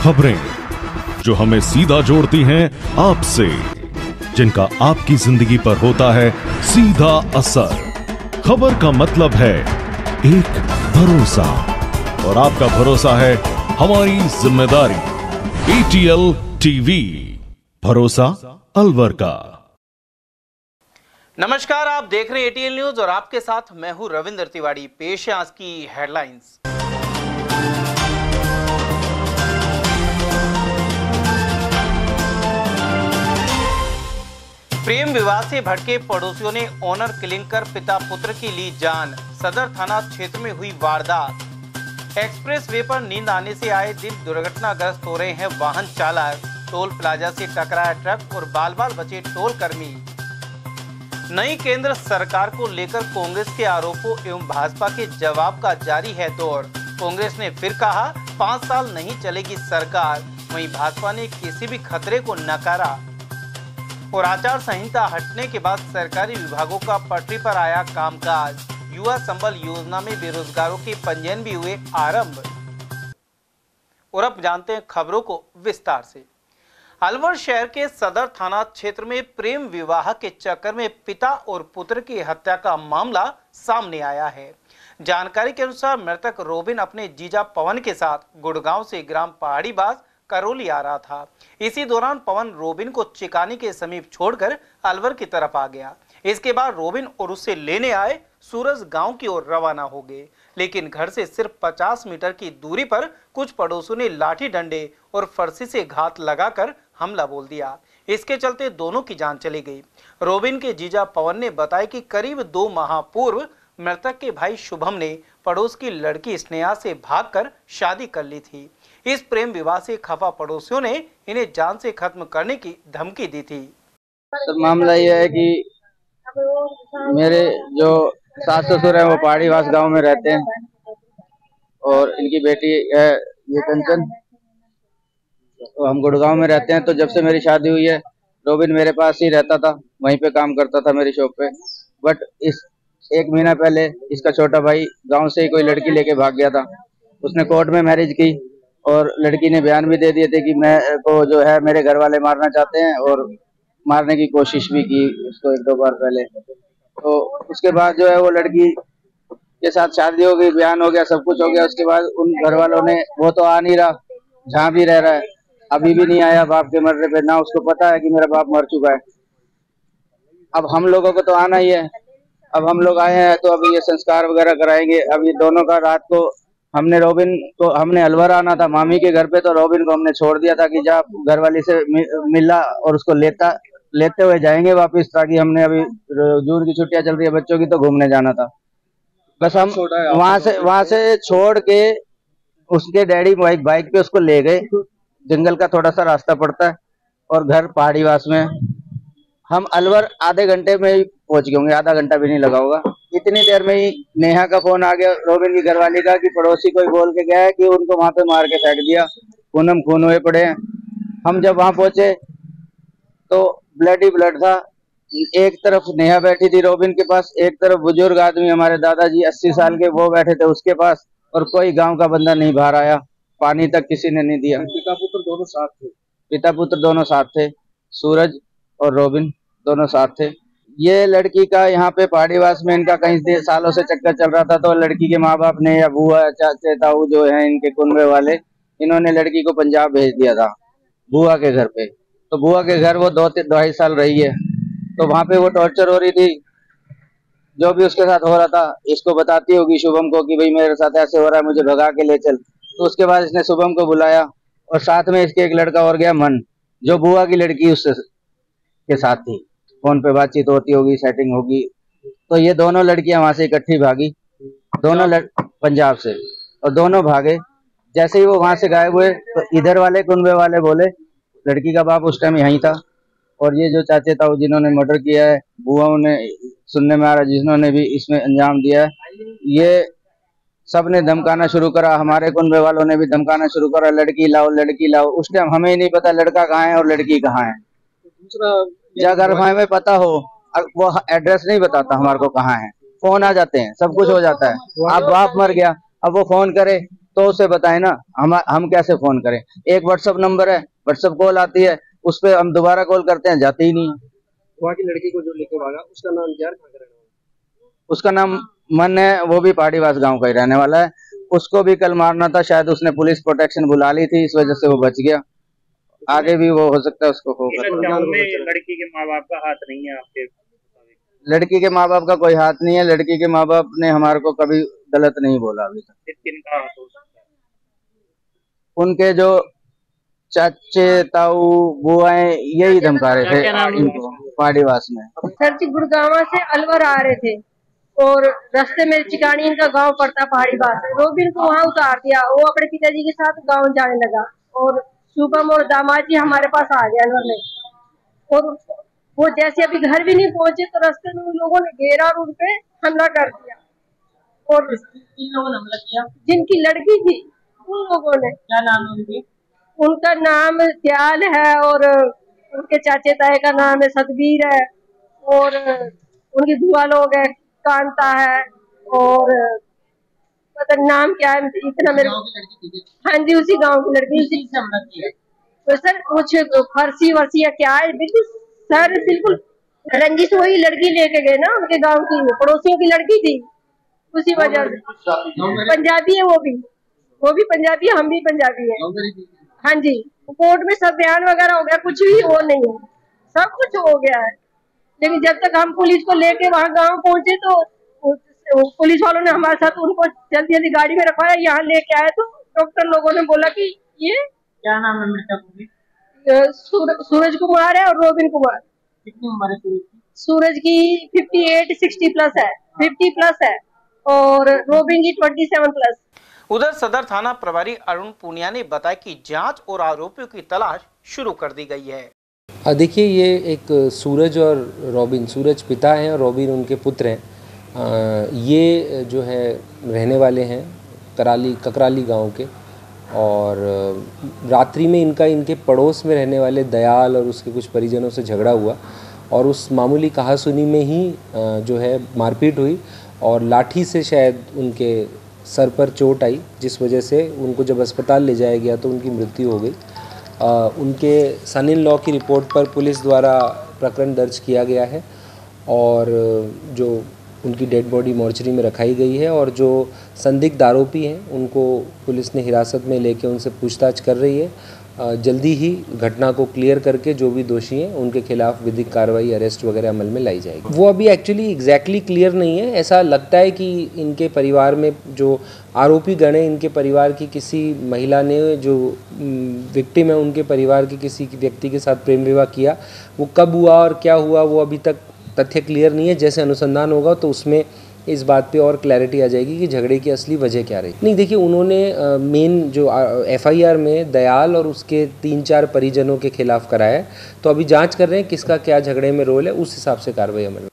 खबरें जो हमें सीधा जोड़ती हैं आपसे, जिनका आपकी जिंदगी पर होता है सीधा असर। खबर का मतलब है एक भरोसा, और आपका भरोसा है हमारी जिम्मेदारी। ATL TV, भरोसा अलवर का। नमस्कार, आप देख रहे हैं ATL न्यूज और आपके साथ मैं हूं रविंद्र तिवारी। पेश है आज की हेडलाइंस। प्रेम विवाह से भड़के पड़ोसियों ने ऑनर किलिंग कर पिता पुत्र की ली जान। सदर थाना क्षेत्र में हुई वारदात। एक्सप्रेस वे पर नींद आने से आए दिन दुर्घटनाग्रस्त हो रहे हैं वाहन चालक। टोल प्लाजा से टकराया ट्रक और बाल बाल बचे टोल कर्मी। नई केंद्र सरकार को लेकर कांग्रेस के आरोपों एवं भाजपा के जवाब का जारी है दौर। कांग्रेस ने फिर कहा 5 साल नहीं चलेगी सरकार, वहीं भाजपा ने किसी भी खतरे को नकारा। और आचार संहिता हटने के बाद सरकारी विभागों का पटरी पर आया कामकाज। युवा संबल योजना में बेरोजगारों के पंजीयन भी हुए आरंभ। और अब जानते हैं खबरों को विस्तार से। अलवर शहर के सदर थाना क्षेत्र में प्रेम विवाह के चक्कर में पिता और पुत्र की हत्या का मामला सामने आया है। जानकारी के अनुसार मृतक रोबिन अपने जीजा पवन के साथ गुड़गांव से ग्राम पहाड़ीबाज करौली आ रहा था। इसी दौरान पवन रोबिन को चिकानी के समीप छोड़कर अलवर की तरफ आ गया। इसके बाद रोबिन और उससे लेने आए सूरज गांव की ओर रवाना हो गए, लेकिन घर से सिर्फ 50 मीटर की दूरी पर कुछ पड़ोसियों ने लाठी डंडे और फरसी से घात लगाकर हमला बोल दिया। इसके चलते दोनों की जान चली गई। रोबिन के जीजा पवन ने बताया कि करीब 2 माह पूर्व मृतक के भाई शुभम ने पड़ोस की लड़की स्नेहा से भागकर शादी कर ली थी। इस प्रेम विवाह से खफा पड़ोसियों ने इन्हें जान से खत्म करने की धमकी दी थी। सर मामला यह है कि मेरे जो सास ससुर है वो पहाड़ीवास गांव में रहते हैं और इनकी बेटी है ये कंचन, तो हम गुड़गांव में रहते हैं। तो जब से मेरी शादी हुई है रोबिन मेरे पास ही रहता था, वहीं पे काम करता था मेरी शॉप पे। बट इस 1 महीना पहले इसका छोटा भाई गांव से ही कोई लड़की लेके भाग गया था। उसने कोर्ट में मैरिज की और लड़की ने बयान भी दे दिए थे कि मैं को जो है मेरे घर वाले मारना चाहते हैं, और मारने की कोशिश भी की उसको 1-2 बार पहले। तो उसके बाद जो है वो लड़की के साथ शादी हो गई, बयान हो गया, सब कुछ हो गया। उसके बाद उन घर वालों ने, वो तो आ नहीं रहा, जहाँ भी रह रहा है, अभी भी नहीं आया बाप के मरने पे, ना उसको पता है कि मेरा बाप मर चुका है। अब हम लोगों को तो आना ही है। अब हम लोग आए हैं तो अभी ये संस्कार वगैरह कराएंगे। अब ये दोनों का रात को हमने रोबिन को, हमने अलवर आना था मामी के घर पे, तो रोबिन को हमने छोड़ दिया था कि जा घर वाली से मिला और उसको लेते हुए जाएंगे वापस, ताकि हमने अभी जून की छुट्टियां चल रही है बच्चों की, तो घूमने जाना था। बस हम वहां से छोड़ के उसके डैडी बाइक पे उसको ले गए। जंगल का थोड़ा सा रास्ता पड़ता है और घर पहाड़ीवास में। हम अलवर आधे घंटे में ही पहुंच गए होंगे, आधा घंटा भी नहीं लगा होगा। इतनी देर में ही नेहा का फोन आ गया रोबिन की घरवाली का कि पड़ोसी कोई बोल के गया है कि उनको वहां पे मार के फेंक दिया, खूनम खून हुए पड़े हैं। हम जब वहां पहुंचे तो ब्लड ही ब्लड था। एक तरफ नेहा बैठी थी रोबिन के पास, एक तरफ बुजुर्ग आदमी हमारे दादाजी 80 साल के वो बैठे थे उसके पास, और कोई गांव का बंदा नहीं बाहर आया, पानी तक किसी ने नहीं दिया। पिता पुत्र दोनों साथ थे। पिता पुत्र दोनों साथ थे, सूरज और रोबिन दोनों साथ थे। ये लड़की का यहाँ पे पहाड़ीवास में इनका कई सालों से चक्कर चल रहा था। तो लड़की के माँ बाप ने या बुआ चाचे ताऊ जो है इनके कुनबे वाले, इन्होंने लड़की को पंजाब भेज दिया था बुआ के घर पे। तो बुआ के घर वो 2-2.5 साल रही है। तो वहां पे वो टॉर्चर हो रही थी, जो भी उसके साथ हो रहा था इसको बताती होगी शुभम को कि भाई मेरे साथ ऐसे हो रहा है, मुझे भगा के ले चल। तो उसके बाद इसने शुभम को बुलाया और साथ में इसके एक लड़का और गया मन, जो बुआ की लड़की उससे के साथ थी। फोन पे बातचीत होती होगी, सेटिंग होगी। तो ये दोनों लड़कियां वहां से इकट्ठी भागी, दोनों पंजाब से, और दोनों भागे। जैसे ही वो वहां से गायब हुए तो इधर वाले कुनबे वाले बोले, लड़की का बाप उस टाइम यहीं था, और ये जो चाचे ताऊ जिन्होंने मर्डर किया है, बुआओं ने सुनने में आ रहा जिन्होंने भी इसमें अंजाम दिया है, ये सब ने धमकाना शुरू करा। हमारे कुनबे वालों ने भी धमकाना शुरू करा, लड़की लाओ लड़की लाओ। उस टाइम हमें ही नहीं पता लड़का कहाँ है और लड़की कहाँ है। दूसरा अगर हमें पता हो, वो एड्रेस नहीं बताता हमारे को कहाँ है, फोन आ जाते हैं, सब कुछ हो जाता है। अब बाप मर गया, अब वो फोन करे तो उसे बताए ना, हम कैसे फोन करें। एक व्हाट्सएप नंबर है, व्हाट्सएप कॉल आती है, उस पर हम दोबारा कॉल करते हैं, जाती ही नहीं है। वहाँ की लड़की को जो लेके भागा उसका नाम क्या है, कहाँ का रहने वाला? उसका नाम मन है, वो भी पहाड़ीवास गांव का ही रहने वाला है। उसको भी कल मारना था, शायद उसने पुलिस प्रोटेक्शन बुला ली थी, इस वजह से वो बच गया। आगे भी वो हो सकता है उसको होगा। लड़की के माँ बाप का हाथ नहीं है आपके? लड़की के माँ बाप का कोई हाथ नहीं है। लड़की के माँ बाप ने हमारे को कभी गलत नहीं बोला अभी तक। किनका हाथ हो सकता है? उनके जो चाचे ताऊ बुआएं यही धमका रहे थे इनको पहाड़ीवास में। सर जी गुड़गांव से अलवर आ रहे थे और रास्ते में चिकानी इनका गांव पड़ता पहाड़ीवास। रोबिन को वहां उतार दिया, वो अपने पिताजी के साथ गांव जाने लगा और शुभम और दामाद जी हमारे पास आ गए अलवर में। और वो जैसे अभी घर भी नहीं पहुंचे तो रास्ते में उन लोगों ने घेरा और उन पे हमला कर दिया। और इन लोगों ने हमला किया जिनकी लड़की थी उन लोगों ने। क्या नाम है उनकी? उनका नाम दयाल है और उनके चाचे ताए का नाम है सतबीर है और उनकी बुआ लोग है कांता है और पता नाम क्या है इतना मेरे। हाँ जी उसी गांव की लड़की। तो सर कुछ फर्सी वर्सी या क्या है बिल्कुल सर, बिल्कुल रंजिश वही लड़की लेके गए ना, उनके गांव की पड़ोसियों की लड़की थी, उसी वजह से। पंजाबी है वो भी पंजाबी है, हम भी पंजाबी है। हाँ जी कोर्ट में सब बयान वगैरह हो गया, कुछ भी वो नहीं है, सब कुछ हो गया है। लेकिन जब तक हम पुलिस को लेके वहाँ गांव पहुंचे तो पुलिस वालों ने हमारे साथ उनको जल्दी जल्दी गाड़ी में रखवाया, यहाँ लेके आए तो डॉक्टर लोगों ने बोला कि ये क्या नाम है मृतक की? सूरज कुमार है और रोबिन कुमार। कितनी उम्र है सूरज की? सूरज की 58-60 प्लस है, 50 प्लस है और रोबिन की 27 प्लस। उधर सदर थाना प्रभारी अरुण पूनिया ने बताया कि जांच और आरोपियों की तलाश शुरू कर दी गई है। देखिए ये एक सूरज और रॉबिन, सूरज पिता हैं और रॉबिन उनके पुत्र हैं। ये जो है रहने वाले हैं ककराली गांव के और रात्रि में इनके पड़ोस में रहने वाले दयाल और उसके कुछ परिजनों से झगड़ा हुआ और उस मामूली कहासुनी में ही जो है मारपीट हुई और लाठी से शायद उनके सर पर चोट आई, जिस वजह से उनको जब अस्पताल ले जाया गया तो उनकी मृत्यु हो गई। उनके सन इन लॉ की रिपोर्ट पर पुलिस द्वारा प्रकरण दर्ज किया गया है और जो उनकी डेड बॉडी मॉर्चरी में रखाई गई है और जो संदिग्ध आरोपी हैं उनको पुलिस ने हिरासत में लेके उनसे पूछताछ कर रही है। जल्दी ही घटना को क्लियर करके जो भी दोषी हैं उनके खिलाफ विधिक कार्रवाई, अरेस्ट वगैरह अमल में लाई जाएगी। वो अभी एक्चुअली एग्जैक्टली क्लियर नहीं है। ऐसा लगता है कि इनके परिवार में जो आरोपी गण हैं, इनके परिवार की किसी महिला ने, जो विक्टिम है उनके परिवार के किसी व्यक्ति के साथ प्रेम विवाह किया। वो कब हुआ और क्या हुआ वो अभी तक तथ्य क्लियर नहीं है। जैसे अनुसंधान होगा तो उसमें इस बात पे और क्लैरिटी आ जाएगी कि झगड़े की असली वजह क्या रही। नहीं देखिए, उन्होंने मेन जो एफआईआर में दयाल और उसके 3-4 परिजनों के खिलाफ कराया है, तो अभी जांच कर रहे हैं किसका क्या झगड़े में रोल है, उस हिसाब से कार्रवाई अमल में।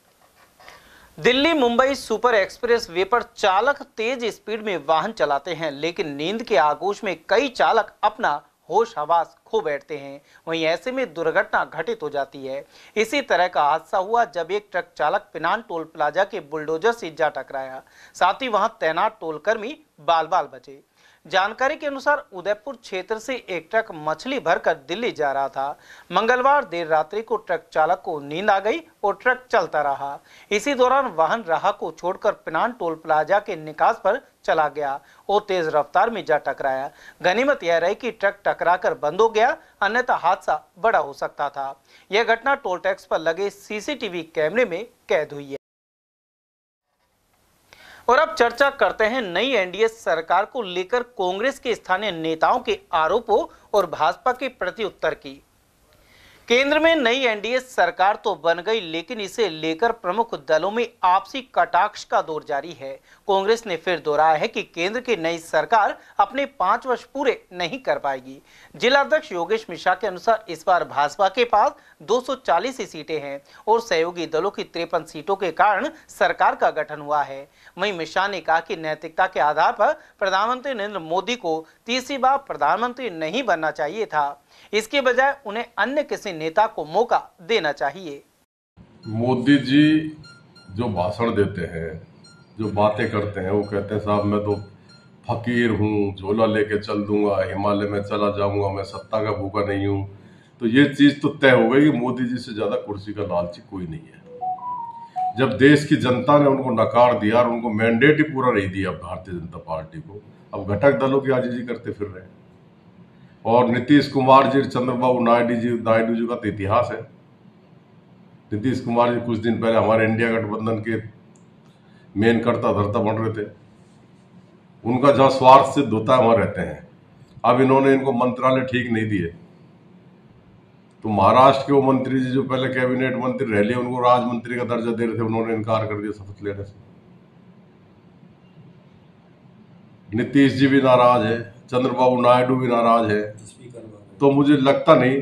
Delhi Mumbai super express way पर चालक तेज स्पीड में वाहन चलाते हैं, लेकिन नींद के आगोश में कई चालक अपना होश हवास खो बैठते हैं। वहीं ऐसे में दुर्घटना घटित हो जाती है। इसी तरह का हादसा हुआ जब एक ट्रक चालक पिनान टोल प्लाजा के बुलडोजर से जा टकराया। साथ ही वहां तैनात टोलकर्मी बाल बाल बचे। जानकारी के अनुसार उदयपुर क्षेत्र से एक ट्रक मछली भरकर दिल्ली जा रहा था। मंगलवार देर रात्रि को ट्रक चालक को नींद आ गई और ट्रक चलता रहा। इसी दौरान वाहन राह को छोड़कर पिनान टोल प्लाजा के निकास पर चला गया और तेज रफ्तार में जा टकराया। गनीमत यह रही कि ट्रक टकराकर बंद हो गया, अन्यथा हादसा बड़ा हो सकता था। यह घटना टोल टैक्स पर लगे सीसीटीवी कैमरे में कैद हुई है। और अब चर्चा करते हैं नई एनडीए सरकार को लेकर कांग्रेस के स्थानीय नेताओं के आरोपों और भाजपा के प्रत्युत्तर की। केंद्र में नई एनडीए सरकार तो बन गई, लेकिन इसे लेकर प्रमुख दलों में आपसी कटाक्ष का दौर जारी है। कांग्रेस ने फिर दोहराया है कि केंद्र की नई सरकार अपने 5 वर्ष पूरे नहीं कर पाएगी। जिलाध्यक्ष योगेश मिश्रा के अनुसार इस बार भाजपा के पास 240 ही सीटें हैं और सहयोगी दलों की 53 सीटों के कारण सरकार का गठन हुआ है। वहीं मिश्रा ने कहा कि नैतिकता के आधार पर प्रधानमंत्री नरेंद्र मोदी को तीसरी बार प्रधानमंत्री नहीं बनना चाहिए था, इसके बजाय उन्हें अन्य किसी नेता को मौका देना चाहिए। मोदी जी जो भाषण देते हैं, जो बातें करते हैं, वो कहते हैं साहब मैं तो फकीर हूँ, झोला लेके चल दूंगा, हिमालय में चला जाऊंगा, मैं सत्ता का भूखा नहीं हूँ। तो ये चीज तो तय हो गई कि मोदी जी से ज्यादा कुर्सी का लालची कोई नहीं है। जब देश की जनता ने उनको नकार दिया और उनको मैंडेट ही पूरा नहीं दिया भारतीय जनता पार्टी को, अब घटक दलों की आजीजी करते फिर रहे हैं। और नीतीश कुमार जी, चंद्रबाबू नायडू जी का तो इतिहास है। नीतीश कुमार जी कुछ दिन पहले हमारे इंडिया गठबंधन के मेन कर्ता धर्ता बन रहे थे। उनका जहां स्वार्थ सिद्ध होता है वहां रहते हैं। अब इन्होंने इनको मंत्रालय ठीक नहीं दिए, तो महाराष्ट्र के वो मंत्री जी जो पहले कैबिनेट मंत्री रह लिए, उनको राज मंत्री का दर्जा दे रहे थे, उन्होंने इनकार कर दिया शपथ लेने से। नीतीश जी भी नाराज है, चंद्रबाबू नायडू भी नाराज है। तो मुझे लगता नहीं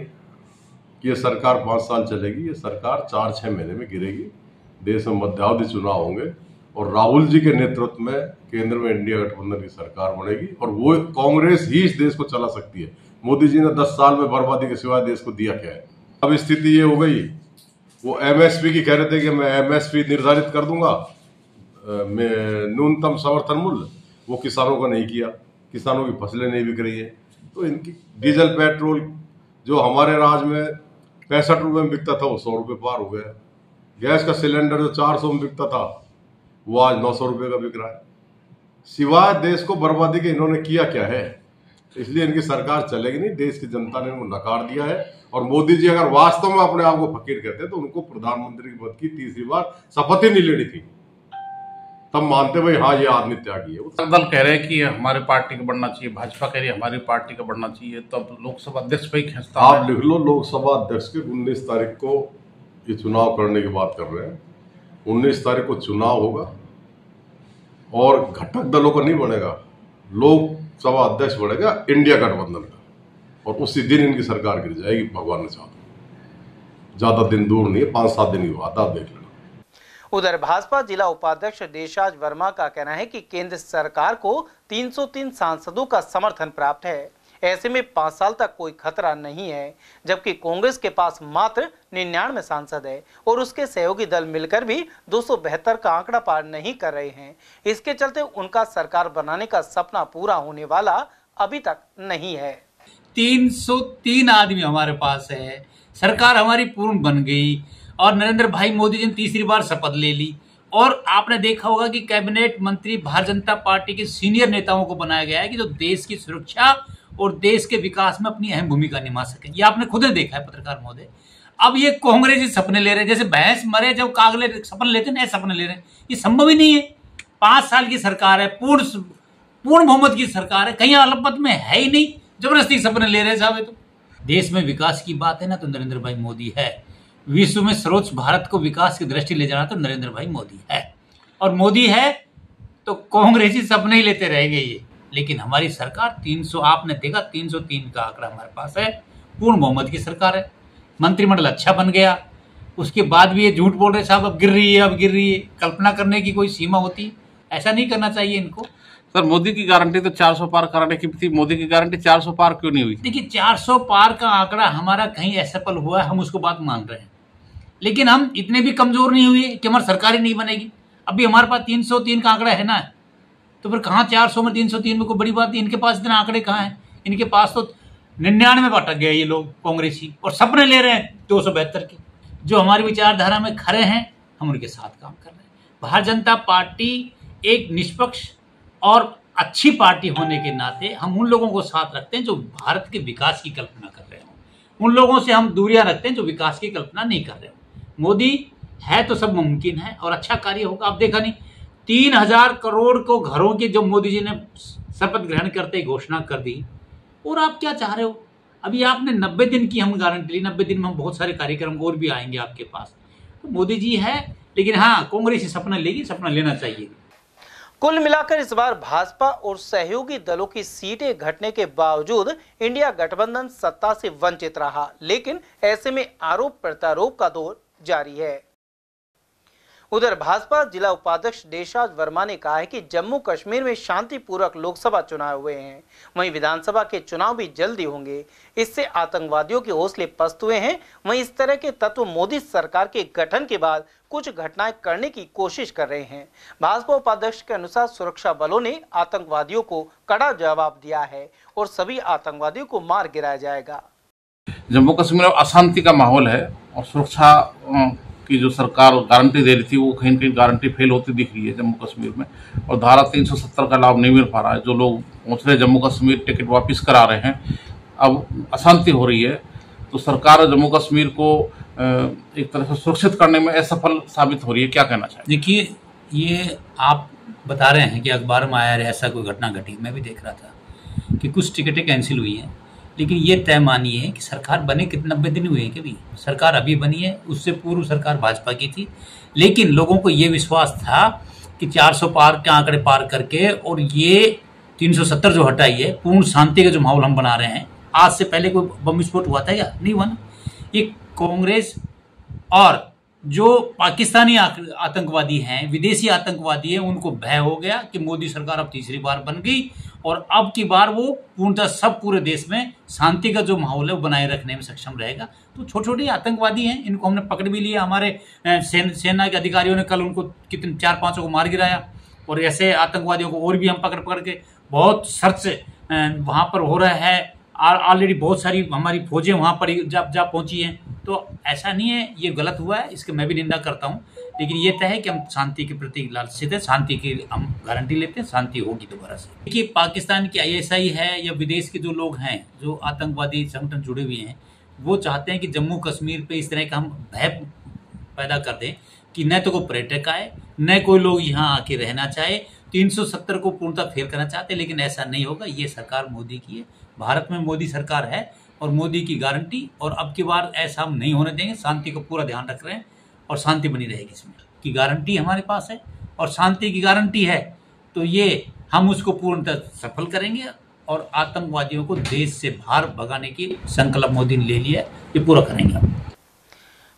कि ये सरकार 5 साल चलेगी। ये सरकार 4-6 महीने में गिरेगी। देश में मध्यावधि चुनाव होंगे और राहुल जी के नेतृत्व में केंद्र में इंडिया गठबंधन की सरकार बनेगी और वो कांग्रेस ही इस देश को चला सकती है। मोदी जी ने 10 साल में बर्बादी के सिवाय देश को दिया क्या है? अब स्थिति ये हो गई, वो एमएसपी की कह रहे थे कि मैं एमएसपी निर्धारित कर दूंगा, न्यूनतम समर्थन मूल्य, वो किसानों का नहीं किया। किसानों की फसलें नहीं बिक रही है। तो इनकी डीजल पेट्रोल जो हमारे राज्य में 65 रुपये में बिकता था वो 100 रुपये पार हो गया। गैस का सिलेंडर जो 400 में बिकता था वो आज 900 रुपये का बिक रहा है। सिवाय देश को बर्बादी के इन्होंने किया क्या है? इसलिए इनकी सरकार चलेगी नहीं। देश की जनता ने उनको नकार दिया है। और मोदी जी अगर वास्तव में अपने आप को फकीर कहते तो उनको प्रधानमंत्री के पद की तीसरी बार शपथ ही नहीं लेनी थी, तब मानते भाई हाँ ये आदमी त्यागी है। दल कह रहे हैं कि हमारी पार्टी का बढ़ना चाहिए, भाजपा कह रही है हमारी पार्टी का बढ़ना चाहिए, तब लोकसभा अध्यक्ष पे ही खींचता है। आप लिख लो, लोकसभा अध्यक्ष के 19 तारीख को ये चुनाव करने की बात कर रहे हैं। 19 तारीख को चुनाव होगा और घटक दलों का नहीं बनेगा, लोकसभा अध्यक्ष बनेगा इंडिया गठबंधन का, और उसी दिन इनकी सरकार गिर जाएगी, भगवान ने चाहा। ज्यादा दिन दूर नहीं है, 5-7 दिन की बात, आप देख लेना। उधर भाजपा जिला उपाध्यक्ष देशराज वर्मा का कहना है कि केंद्र सरकार को 303 सांसदों का समर्थन प्राप्त है। ऐसे में 5 साल तक कोई खतरा नहीं है, जबकि कांग्रेस के पास मात्र 99 सांसद है और उसके सहयोगी दल मिलकर भी 272 का आंकड़ा पार नहीं कर रहे हैं। इसके चलते उनका सरकार बनाने का सपना पूरा होने वाला अभी तक नहीं है। 303 आदमी हमारे पास है, सरकार हमारी पूर्ण बन गई और नरेंद्र भाई मोदी जी ने तीसरी बार शपथ ले ली। और आपने देखा होगा कि कैबिनेट मंत्री भारतीय जनता पार्टी के सीनियर नेताओं को बनाया गया है कि जो देश की सुरक्षा और देश के विकास में अपनी अहम भूमिका निभा सके। ये आपने खुद देखा है पत्रकार महोदय। अब ये कांग्रेसी सपने ले रहे हैं, जैसे भैंस मरे जब कागले सपने लेते हैं, सपने ले रहे हैं। ये संभव ही नहीं है। 5 साल की सरकार है, पूर्ण बहुमत की सरकार है, कहीं अलपत में है ही नहीं, जबरदस्ती सपने ले रहे हैं साहब। तो देश में विकास की बात है ना तो नरेंद्र भाई मोदी है। विश्व में सर्वोच्च भारत को विकास की दृष्टि ले जाना तो नरेंद्र भाई मोदी है। और मोदी है तो कांग्रेसी सपने ही लेते रहेंगे ये। लेकिन हमारी सरकार 300, आपने देखा 303 का आंकड़ा हमारे पास है, पूर्ण बहुमत की सरकार है। मंत्रिमंडल अच्छा बन गया, उसके बाद भी ये झूठ बोल रहे साहब अब गिर रही है, अब गिर रही है। कल्पना करने की कोई सीमा होती, ऐसा नहीं करना चाहिए इनको। सर मोदी की गारंटी तो 400 पार कराने की थी, मोदी की गारंटी 400 पार क्यों नहीं हुई? देखिए 400 पार का आंकड़ा हमारा कहीं असफल हुआ है, हम उसको बात मान रहे हैं, लेकिन हम इतने भी कमजोर नहीं हुए कि हमारी सरकार ही नहीं बनेगी। अभी हमारे पास 303 का आंकड़ा है ना, तो फिर कहाँ 400 में 303 में कोई बड़ी बात नहीं। इनके पास इतने आंकड़े कहाँ हैं? इनके पास तो 99 में भटक गए ये लोग कांग्रेसी, और सपने ले रहे हैं 272 के। जो हमारी विचारधारा में खड़े हैं हम उनके साथ काम कर रहे हैं। भारतीय जनता पार्टी एक निष्पक्ष और अच्छी पार्टी होने के नाते हम उन लोगों को साथ रखते हैं जो भारत के विकास की कल्पना कर रहे हों। उन लोगों से हम दूरियां रखते हैं जो विकास की कल्पना नहीं कर रहे हों। मोदी है तो सब मुमकिन है और अच्छा कार्य होगा। अब देखा नहीं 3000 करोड़ को घरों की जो मोदी जी ने शपथ ग्रहण करते ही घोषणा कर दी, और आप क्या चाह रहे हो? अभी आपने 90 दिन की हम गारंटी ली, 90 दिन में हम बहुत सारे कार्यक्रम और भी आएंगे आपके पास। तो मोदी जी है, लेकिन हाँ कांग्रेस सपना लेगी, सपना लेना चाहिए। कुल मिलाकर इस बार भाजपा और सहयोगी दलों की सीटें घटने के बावजूद इंडिया गठबंधन सत्ता से वंचित रहा, लेकिन ऐसे में आरोप प्रत्यारोप का दौर जारी है। उधर भाजपा जिला उपाध्यक्ष देशराज वर्मा ने कहा है कि जम्मू कश्मीर में शांतिपूर्वक लोकसभा चुनाव हुए हैं, वहीं विधानसभा के चुनाव भी जल्दी होंगे। इससे आतंकवादियों के हौसले पस्त हुए हैं। वहीं इस तरह के तत्व मोदी सरकार के गठन के बाद कुछ घटनाएं करने की कोशिश कर रहे हैं। भाजपा उपाध्यक्ष के अनुसार सुरक्षा बलों ने आतंकवादियों को कड़ा जवाब दिया है और सभी आतंकवादियों को मार गिराया जाएगा। जम्मू कश्मीर में अशांति का माहौल है और सुरक्षा की जो सरकार गारंटी दे रही थी वो कहीं न कहीं गारंटी फेल होती दिख रही है जम्मू कश्मीर में, और धारा 370 का लाभ नहीं मिल पा रहा है। जो लोग पहुंच रहे जम्मू कश्मीर टिकट वापस करा रहे हैं, अब अशांति हो रही है, तो सरकार जम्मू कश्मीर को एक तरह से सुरक्षित करने में असफल साबित हो रही है। क्या कहना चाहिए? देखिए, ये आप बता रहे हैं कि अखबार में आया है ऐसा कोई घटना घटी, मैं भी देख रहा था कि कुछ टिकटें कैंसिल हुई हैं, लेकिन ये तय मानिए कि सरकार बने कितने 90 दिन हुए हैं कि भी सरकार अभी बनी है, उससे पूर्व सरकार भाजपा की थी, लेकिन लोगों को ये विश्वास था कि 400 पार के आंकड़े पार करके और ये 370 जो हटाई है, पूर्ण शांति का जो माहौल हम बना रहे हैं। आज से पहले कोई बम विस्फोट हुआ था या नहीं हुआ ना? ये कांग्रेस और जो पाकिस्तानी आतंकवादी हैं, विदेशी आतंकवादी हैं, उनको भय हो गया कि मोदी सरकार अब तीसरी बार बन गई और अब की बार वो पूर्णतः सब पूरे देश में शांति का जो माहौल है वो बनाए रखने में सक्षम रहेगा। तो छोटे छोटे आतंकवादी हैं, इनको हमने पकड़ भी लिया। हमारे सेना के अधिकारियों ने कल उनको कितने 4-5 को मार गिराया, और ऐसे आतंकवादियों को और भी हम पकड़ के बहुत सर्च वहाँ पर हो रहा है। ऑलरेडी बहुत सारी हमारी फौजें वहाँ पर जा पहुँची हैं। तो ऐसा नहीं है, ये गलत हुआ है, इसके मैं भी निंदा करता हूँ, लेकिन ये तय है कि हम शांति के प्रति लालचित हैं, शांति की हम गारंटी लेते हैं, शांति होगी दोबारा से। देखिए, पाकिस्तान की ISI है या विदेश के जो लोग हैं, जो आतंकवादी संगठन जुड़े हुए हैं, वो चाहते हैं कि जम्मू कश्मीर पे इस तरह का हम भय पैदा कर दें कि न तो कोई पर्यटक आए, न कोई लोग यहाँ आके रहना चाहे। 370 को पूर्णतः फेल करना चाहते हैं, लेकिन ऐसा नहीं होगा। ये सरकार मोदी की है, भारत में मोदी सरकार है और मोदी की गारंटी, और अब की बार ऐसा हम नहीं होने देंगे। शांति का पूरा ध्यान रख रहे हैं और शांति बनी रहेगी, इसमें की गारंटी हमारे पास है और शांति की गारंटी है, तो ये हम उसको पूर्णतः सफल करेंगे और आतंकवादियों को देश से बाहर भगाने की संकल्प मोदी ने ले लिया है, ये पूरा करेंगे हम।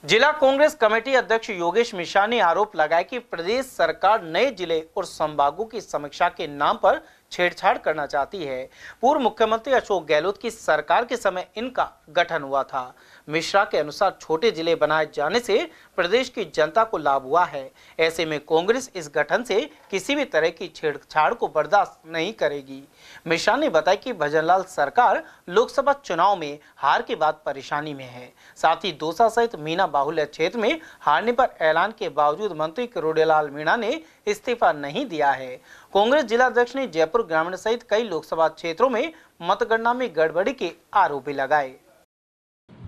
जिला कांग्रेस कमेटी अध्यक्ष योगेश मिश्रा ने आरोप लगाया कि प्रदेश सरकार नए जिले और संभागों की समीक्षा के नाम पर छेड़छाड़ करना चाहती है। पूर्व मुख्यमंत्री अशोक गहलोत की सरकार के समय इनका गठन हुआ था। मिश्रा के अनुसार छोटे जिले बनाए जाने से प्रदेश की जनता को लाभ हुआ है। ऐसे में कांग्रेस इस गठन से किसी भी तरह की छेड़छाड़ को बर्दाश्त नहीं करेगी। मिश्रा ने बताया कि भजनलाल सरकार लोकसभा चुनाव में हार के बाद परेशानी में है। साथ ही दौसा सहित मीना बाहुल्य क्षेत्र में हारने पर ऐलान के बावजूद मंत्री करोड़ीलाल मीणा ने इस्तीफा नहीं दिया है। कांग्रेस जिला अध्यक्ष ने जयपुर ग्रामीण सहित कई लोकसभा क्षेत्रों में मतगणना में गड़बड़ी के आरोप भी लगाए।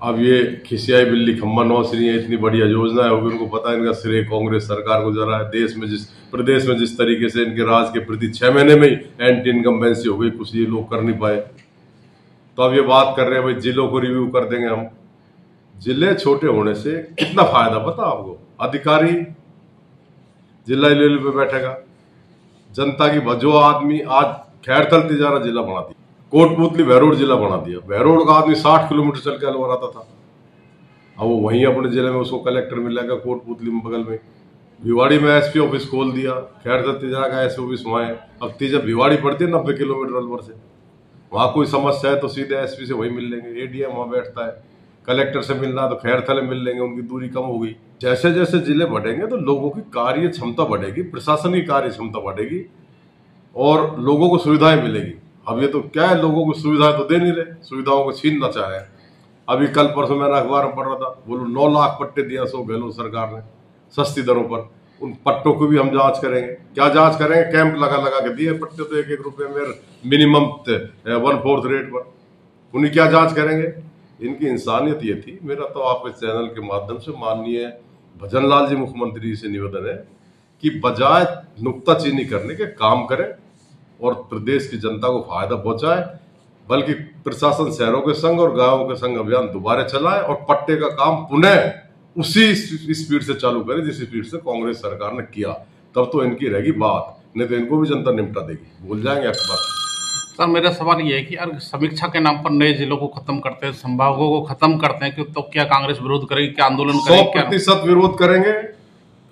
अब ये खिसियाई बिल्ली खम्बा नौसरी है, इतनी बढ़िया योजना है, वो भी उनको पता है, इनका श्रेय कांग्रेस सरकार को जा रहा है। प्रदेश में जिस तरीके से इनके राज के प्रति 6 महीने में ही एंटी इनकम्बेंसी हो गई, कुछ ये लोग कर नहीं पाए। तो अब ये बात कर रहे हैं भाई जिलों को रिव्यू कर देंगे हम। जिले छोटे होने से कितना फायदा पता आपको? अधिकारी जिला लेवल पे बैठेगा, जनता की जो आदमी आज खैरथल तिजारा जिला बना दिया, कोटपुतली बहरोड जिला बना दिया। बहरोड का आदमी 60 किलोमीटर चल के अलवर आता था, अब वो वहीं अपने जिले में उसको कलेक्टर मिलेगा। कोटपुतली में बगल में भिवाड़ी में SP ऑफिस खोल दिया, खैरथल तिजारा का SP ऑफिस वहाँ है। अब तिजा भिवाड़ी पड़ती है 90 किलोमीटर अलवर से, वहाँ कोई समस्या है तो सीधे SP से वहीं मिल लेंगे। ADM वहाँ बैठता है, कलेक्टर से मिलना तो खैरथल में मिल लेंगे, उनकी दूरी कम हो गई। जैसे जैसे जिले बढ़ेंगे तो लोगों की कार्य क्षमता बढ़ेगी, प्रशासन की कार्य क्षमता बढ़ेगी और लोगों को सुविधाएं मिलेगी। अब ये तो क्या है, लोगों को सुविधाएं तो दे नहीं रहे, सुविधाओं को छीनना चाह रहे हैं। अभी कल परसों मैंने अखबार में पढ़ रहा था, बोलो 9 लाख पट्टे दिया अशोक गहलोत सरकार ने सस्ती दरों पर। उन पट्टों को भी हम जांच करेंगे। क्या जांच करेंगे? कैंप लगा के दिए पट्टे, तो 1-1 रुपये में मिनिमम 1/4 रेट पर। उन्हें क्या जांच करेंगे? इनकी इंसानियत ये थी। मेरा तो आप इस चैनल के माध्यम से माननीय भजनलाल जी मुख्यमंत्री जी से निवेदन है कि बजाय नुक्ताचीनी करने के काम करें और प्रदेश की जनता को फायदा पहुंचाए, बल्कि प्रशासन शहरों के संग और गांवों के संग अभियान दोबारा चलाए और पट्टे का काम पुनः उसी स्पीड से चालू करे जिस स्पीड से कांग्रेस सरकार ने किया। तब तो इनकी रहेगी बात, नहीं तो इनको भी जनता निपटा देगी, भूल जाएंगे आपकी बात। सर, मेरा सवाल ये है कि अगर समीक्षा के नाम पर नए जिलों को खत्म करते हैं, संभागों को खत्म करते हैं, तो क्या कांग्रेस विरोध करेगी? क्या आंदोलन करेगी? 100% विरोध करेंगे।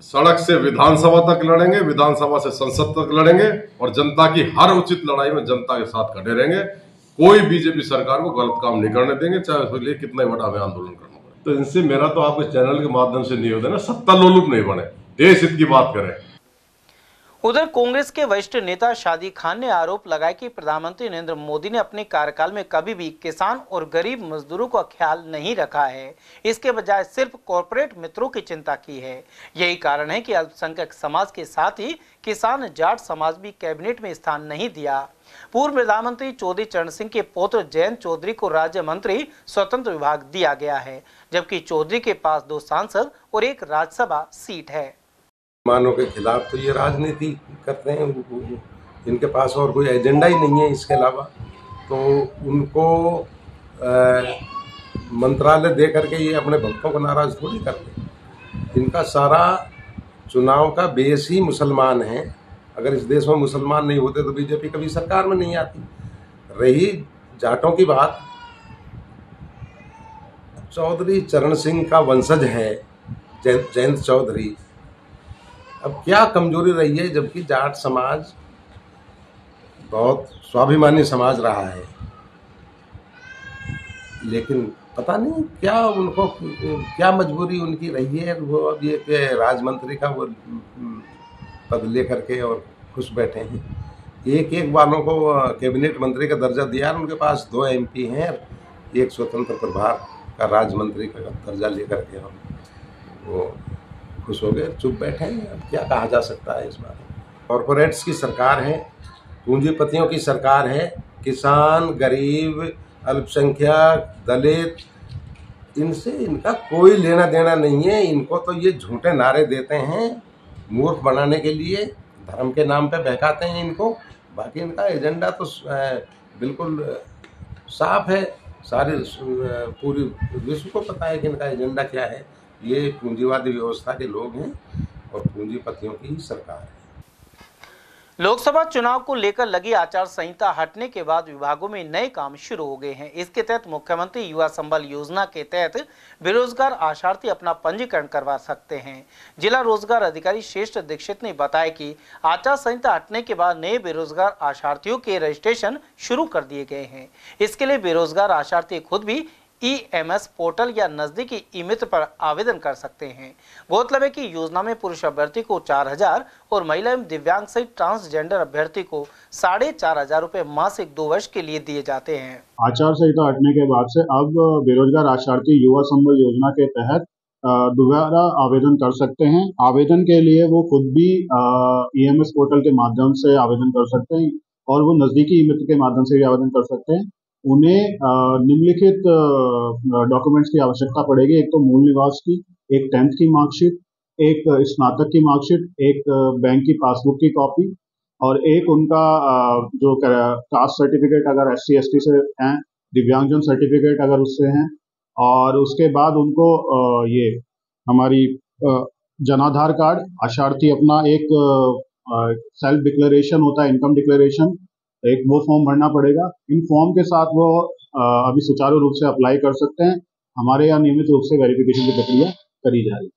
सड़क से विधानसभा तक लड़ेंगे, विधानसभा से संसद तक लड़ेंगे और जनता की हर उचित लड़ाई में जनता के साथ खड़े रहेंगे। कोई बीजेपी सरकार को गलत काम नहीं करने देंगे, चाहे उसके लिए कितना बड़ा हमें आंदोलन करना पड़े। तो इनसे मेरा तो आपके चैनल के माध्यम से निवेदन है, सत्ता लोलुप नहीं बने, देश हित की बात करें। उधर कांग्रेस के वरिष्ठ नेता शादी खान ने आरोप लगाया कि प्रधानमंत्री नरेंद्र मोदी ने अपने कार्यकाल में कभी भी किसान और गरीब मजदूरों का ख्याल नहीं रखा है, इसके बजाय सिर्फ कॉरपोरेट मित्रों की चिंता की है। यही कारण है कि अल्पसंख्यक समाज के साथ ही किसान जाट समाज भी कैबिनेट में स्थान नहीं दिया। पूर्व प्रधानमंत्री चौधरी चरण सिंह के पुत्र जयंत चौधरी को राज्य मंत्री स्वतंत्र विभाग दिया गया है, जबकि चौधरी के पास 2 सांसद और 1 राज्यसभा सीट है। मानों के खिलाफ तो ये राजनीति करते हैं, इनके पास और कोई एजेंडा ही नहीं है इसके अलावा, तो उनको मंत्रालय दे करके ये अपने भक्तों को नाराज थोड़ी करते। इनका सारा चुनाव का बेस ही मुसलमान है। अगर इस देश में मुसलमान नहीं होते तो बीजेपी कभी सरकार में नहीं आती। रही जाटों की बात, चौधरी चरण सिंह का वंशज है जयंत चौधरी। अब क्या कमजोरी रही है, जबकि जाट समाज बहुत स्वाभिमानी समाज रहा है, लेकिन पता नहीं क्या उनको क्या मजबूरी उनकी रही है, वो अब ये राज्य मंत्री का वो पद लेकर के और खुश बैठे हैं। एक वालों को कैबिनेट मंत्री का दर्जा दिया, उनके पास 2 MP हैं, एक स्वतंत्र प्रभार का राज्य मंत्री का दर्जा लेकर के हम वो खुश हो गए, चुप बैठे हैं। अब क्या कहा जा सकता है इस बारे में। कॉरपोरेट्स की सरकार है, पूंजीपतियों की सरकार है, किसान, गरीब, अल्पसंख्यक, दलित, इनसे इनका कोई लेना देना नहीं है। इनको तो ये झूठे नारे देते हैं मूर्ख बनाने के लिए, धर्म के नाम पे बहकाते हैं इनको। बाकी इनका एजेंडा तो बिल्कुल साफ है, सारे पूरी विश्व को पता है कि इनका एजेंडा क्या है। ये पूंजीवादी व्यवस्था के लोग हैं और पूंजीपतियों की सरकार है। लोकसभा चुनाव को लेकर लगी आचार संहिता हटने के बाद विभागों में नए काम शुरू हो गए हैं। इसके तहत मुख्यमंत्री युवा संबल योजना के तहत बेरोजगार आशार्थी अपना पंजीकरण करवा सकते हैं। जिला रोजगार अधिकारी श्रेष्ठ दीक्षित ने बताया कि आचार संहिता हटने के बाद नए बेरोजगार आशार्थियों के रजिस्ट्रेशन शुरू कर दिए गए हैं। इसके लिए बेरोजगार आशार्थी खुद भी EMS पोर्टल या नजदीकी ई-मित्र पर आवेदन कर सकते हैं। गौरतलब है कि योजना में पुरुष अभ्यर्थी को 4,000 और महिला एवं दिव्यांग सहित ट्रांसजेंडर अभ्यर्थी को 4,500 रुपए मासिक 2 वर्ष के लिए दिए जाते हैं। आचार संहिता हटने के बाद से अब बेरोजगार आशार्थी युवा संबल योजना के तहत दोबारा आवेदन कर सकते हैं। आवेदन के लिए वो खुद भी EMS पोर्टल के माध्यम से आवेदन कर सकते हैं और वो नजदीकी ई-मित्र के माध्यम से भी आवेदन कर सकते हैं। उन्हें निम्नलिखित डॉक्यूमेंट्स की आवश्यकता पड़ेगी। एक तो मूल निवास की, एक 10th की मार्कशीट, एक स्नातक की मार्कशीट, एक बैंक की पासबुक की कॉपी और एक उनका जो कास्ट सर्टिफिकेट अगर SC ST से हैं, दिव्यांगजन सर्टिफिकेट अगर उससे हैं, और उसके बाद उनको ये हमारी जनाधार कार्ड, आशार्थी अपना एक सेल्फ डिक्लेरेशन होता है, इनकम डिक्लेरेशन, एक वो फॉर्म भरना पड़ेगा। इन फॉर्म के साथ वो अभी सुचारू रूप से अप्लाई कर सकते हैं। हमारे यहाँ नियमित रूप से वेरिफिकेशन की प्रक्रिया करी जा रही है।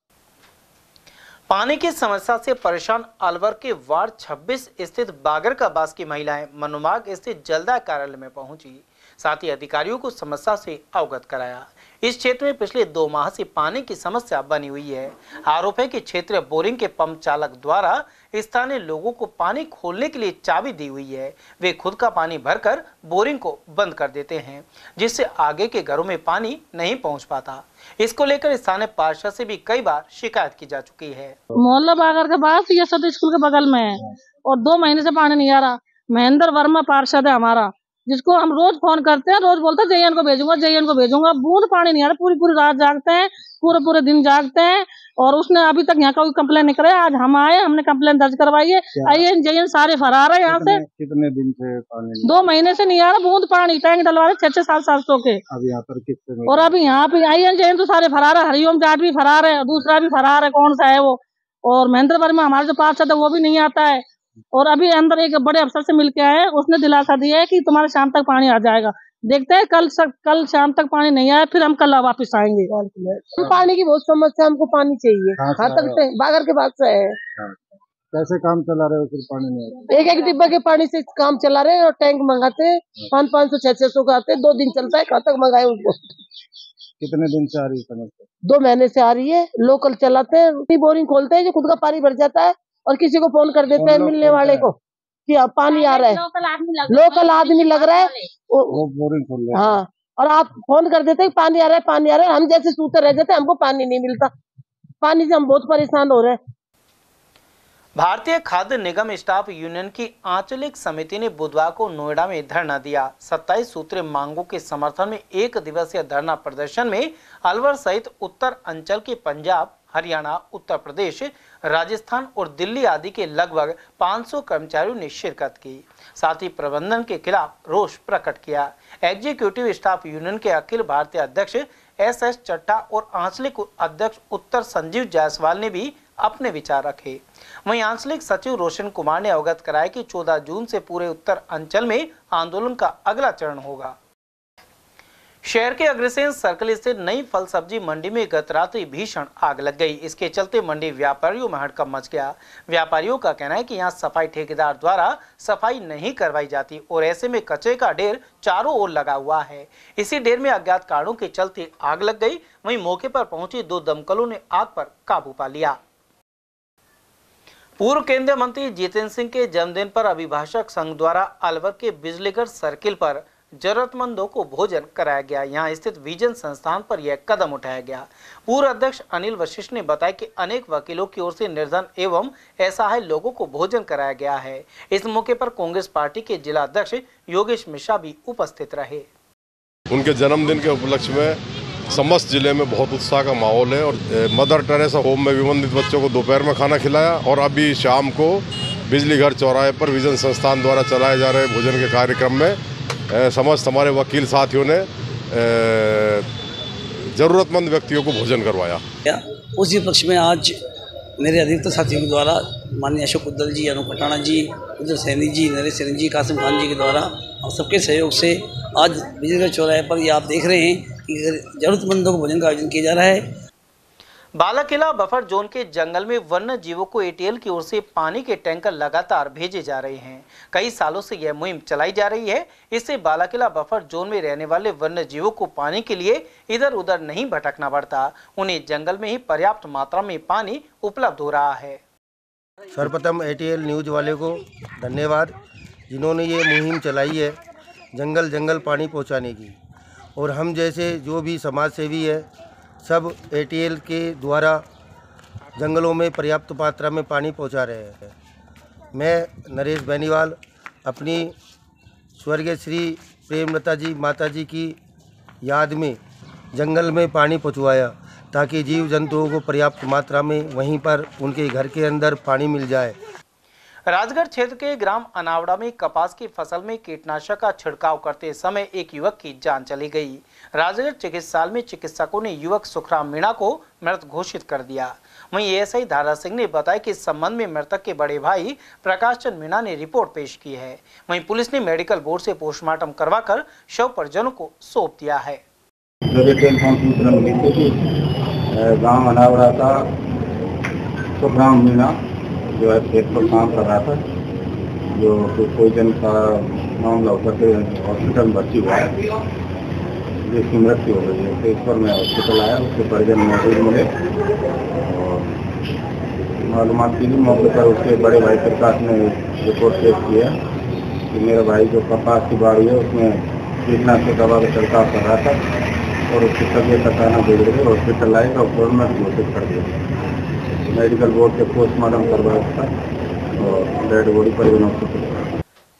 पानी की समस्या से परेशान अलवर के वार्ड 26 स्थित बागर का बास की महिलाएं मनुमार्ग स्थित जलदाय कार्यालय में पहुंची, साथ ही अधिकारियों को समस्या से अवगत कराया। इस क्षेत्र में पिछले 2 माह से पानी की समस्या बनी हुई है। आरोप है कि क्षेत्रीय बोरिंग के पंप चालक द्वारा स्थानीय लोगों को पानी खोलने के लिए चाबी दी हुई है। वे खुद का पानी भरकर बोरिंग को बंद कर देते हैं, जिससे आगे के घरों में पानी नहीं पहुंच पाता। इसको लेकर स्थानीय पार्षद से भी कई बार शिकायत की जा चुकी है। मोहल्ला बागर के पास ये सद स्कूल के बगल में है और 2 महीने से पानी नहीं आ रहा। महेंद्र वर्मा पार्षद है हमारा, जिसको हम रोज फोन करते हैं, रोज बोलते हैं JN को भेजूंगा। बूंद पानी नहीं आ रहा। पूरी रात जागते हैं, पूरे दिन जागते हैं और उसने अभी तक यहाँ कोई कंप्लेन नहीं करे। आज हम आए, हमने कंप्लेन दर्ज करवाई है। JN सारे फरार है यहाँ से। कितने दिन से पानी? 2 महीने से नहीं आ रहा बूंद पानी। टैंक डलवा रहे 600-700 के। अब यहाँ पर कितने? और अभी यहाँ पे JN तो सारे फरार है। हरिओम जाट भी फरार है, दूसरा भी फरार है, कौन सा है वो। और महेंद्र वर्मा हमारे जो पार्षद है वो भी नहीं आता है। और अभी अंदर एक बड़े अफसर से मिल के आए, उसने दिलासा दिया है कि तुम्हारे शाम तक पानी आ जाएगा। देखते हैं कल शाम तक पानी नहीं आया फिर हम कल वापस आएंगे। पानी की बहुत समस्या, हमको पानी चाहिए। हाँ तक से बागर के बाद से है। कैसे काम चला रहे हो फिर पानी नहीं? एक डिब्बा के पानी से काम चला रहे हैं और टैंक मंगाते 500 600 का आते, 2 दिन चलता है। कहाँ तक मंगाए उनको? कितने दिन से आ रही है समस्या? 2 महीने से आ रही है। लोकल चलाते हैं, बोरिंग खोलते हैं जो खुद का पानी भर जाता है और किसी को फोन कर देते हैं मिलने वाले को कि अब पानी आ रहा है। लोकल आदमी लग रहा है वो बोरिंग खोल रहे हैं। हाँ, और आप फोन कर देते हैं पानी आ रहा है, पानी आ रहा है। हम जैसे सूते रह जाते हैं, हमको पानी नहीं मिलता। पानी से हम बहुत परेशान हो रहे हैं। भारतीय खाद्य निगम स्टाफ यूनियन की आंचलिक समिति ने बुधवार को नोएडा में धरना दिया। 27 सूत्रीय मांगों के समर्थन में 1 दिवसीय धरना प्रदर्शन में अलवर सहित उत्तर अंचल के पंजाब, हरियाणा, उत्तर प्रदेश, राजस्थान और दिल्ली आदि के लगभग 500 कर्मचारियों ने शिरकत की। साथ ही प्रबंधन के खिलाफ रोष प्रकट किया। एग्जीक्यूटिव स्टाफ यूनियन के अखिल भारतीय अध्यक्ष SS चट्टा और आंचलिक अध्यक्ष उत्तर संजीव जायसवाल ने भी अपने विचार रखे। वहीं आंचलिक सचिव रोशन कुमार ने अवगत कराया कि 14 जून से पूरे उत्तर अंचल में आंदोलन का अगला चरण होगा। शहर के अग्रसेन सर्कल स्थित नई फल सब्जी मंडी में गत रात्रि भीषण आग लग गई। इसके चलते मंडी व्यापारियों में हड़कंप मच गया। व्यापारियों का कहना है कि यहां सफाई ठेकेदार द्वारा सफाई नहीं करवाई जाती और ऐसे में कचरे का ढेर चारों ओर लगा हुआ है। इसी ढेर में अज्ञात कारणों के चलते आग लग गई। वहीं मौके पर पहुंची 2 दमकलों ने आग पर काबू पा लिया। पूर्व केंद्रीय मंत्री जितेंद्र सिंह के जन्मदिन पर अभिभाषक संघ द्वारा अलवर के बिजलीगढ़ सर्किल पर जरूरतमंदों को भोजन कराया गया। यहां स्थित विजन संस्थान पर यह कदम उठाया गया। पूर्व अध्यक्ष अनिल वशिष्ठ ने बताया कि अनेक वकीलों की ओर से निर्धन एवं असहाय लोगों को भोजन कराया गया है। इस मौके पर कांग्रेस पार्टी के जिला अध्यक्ष योगेश मिश्रा भी उपस्थित रहे। उनके जन्मदिन के उपलक्ष्य में समस्त जिले में बहुत उत्साह का माहौल है और मदर टेरेसा होम में विबंधित बच्चों को दोपहर में खाना खिलाया और अभी शाम को बिजलीघर चौराहे पर विजन संस्थान द्वारा चलाए जा रहे भोजन के कार्यक्रम में समस्त हमारे वकील साथियों ने जरूरतमंद व्यक्तियों को भोजन करवाया। उसी पक्ष में आज मेरे अधिकतर साथियों के द्वारा माननीय अशोक उद्दल जी, अनूप पटाना जी, उज्जवल सैनी जी, नरेश सैनी जी, कासिम खान जी के द्वारा हम सबके सहयोग से आज बिजलीघर चौराहे पर ये आप देख रहे हैं कि जरूरतमंदों को भोजन का आयोजन किया जा रहा है। बालाकिला बफर जोन के जंगल में वन्य जीवों को ATL की ओर से पानी के टैंकर लगातार भेजे जा रहे हैं। कई सालों से यह मुहिम चलाई जा रही है। इससे बालाकिला बफर जोन में रहने वाले वन्य जीवों को पानी के लिए इधर उधर नहीं भटकना पड़ता। उन्हें जंगल में ही पर्याप्त मात्रा में पानी उपलब्ध हो रहा है। सर्वप्रथम ATL न्यूज वाले को धन्यवाद, जिन्होंने ये मुहिम चलाई है जंगल जंगल पानी पहुँचाने की। और हम जैसे जो भी समाज सेवी है सब ATL के द्वारा जंगलों में पर्याप्त मात्रा में पानी पहुंचा रहे हैं। मैं नरेश बेनीवाल अपनी स्वर्गीय श्री प्रेमलता जी माता जी की याद में जंगल में पानी पहुंचवाया ताकि जीव जंतुओं को पर्याप्त मात्रा में वहीं पर उनके घर के अंदर पानी मिल जाए। राजगढ़ क्षेत्र के ग्राम अनावड़ा में कपास की फसल में कीटनाशक का छिड़काव करते समय एक युवक की जान चली गई। राजगढ़ चिकित्सालय में चिकित्सकों ने युवक सुखराम मीणा को मृत घोषित कर दिया। वहीं ASI धारा सिंह ने बताया कि इस संबंध में मृतक के बड़े भाई प्रकाश चंद मीणा ने रिपोर्ट पेश की है। वहीं पुलिस ने मेडिकल बोर्ड से पोस्टमार्टम करवाकर शव परिजनों को सौंप दिया है। गाँव अनावड़ा का सुखराम मीणा जो है खेत पर काम कर रहा था, जो पोइजन का मामला होकर के हॉस्पिटल में भर्ती हुआ है, जिसकी मृत्यु हो गई है। तो इस पर मैं हॉस्पिटल आया, उसके परिजन मौजूद मिले और मालूमात की मौके पर उसके बड़े भाई प्रकाश ने रिपोर्ट पेश किया कि मेरा भाई जो कपास की बाड़ी है उसमें कीटनाशक दवा का छिड़काव कर रहा था और उसकी तबीयत अचानक बिगड़ गई। हॉस्पिटल आए डॉक्टर ने घोषित कर दिया। मेडिकल बोर्ड से पोस्टमार्टम करवाया और डेड बॉडी परिजनों को।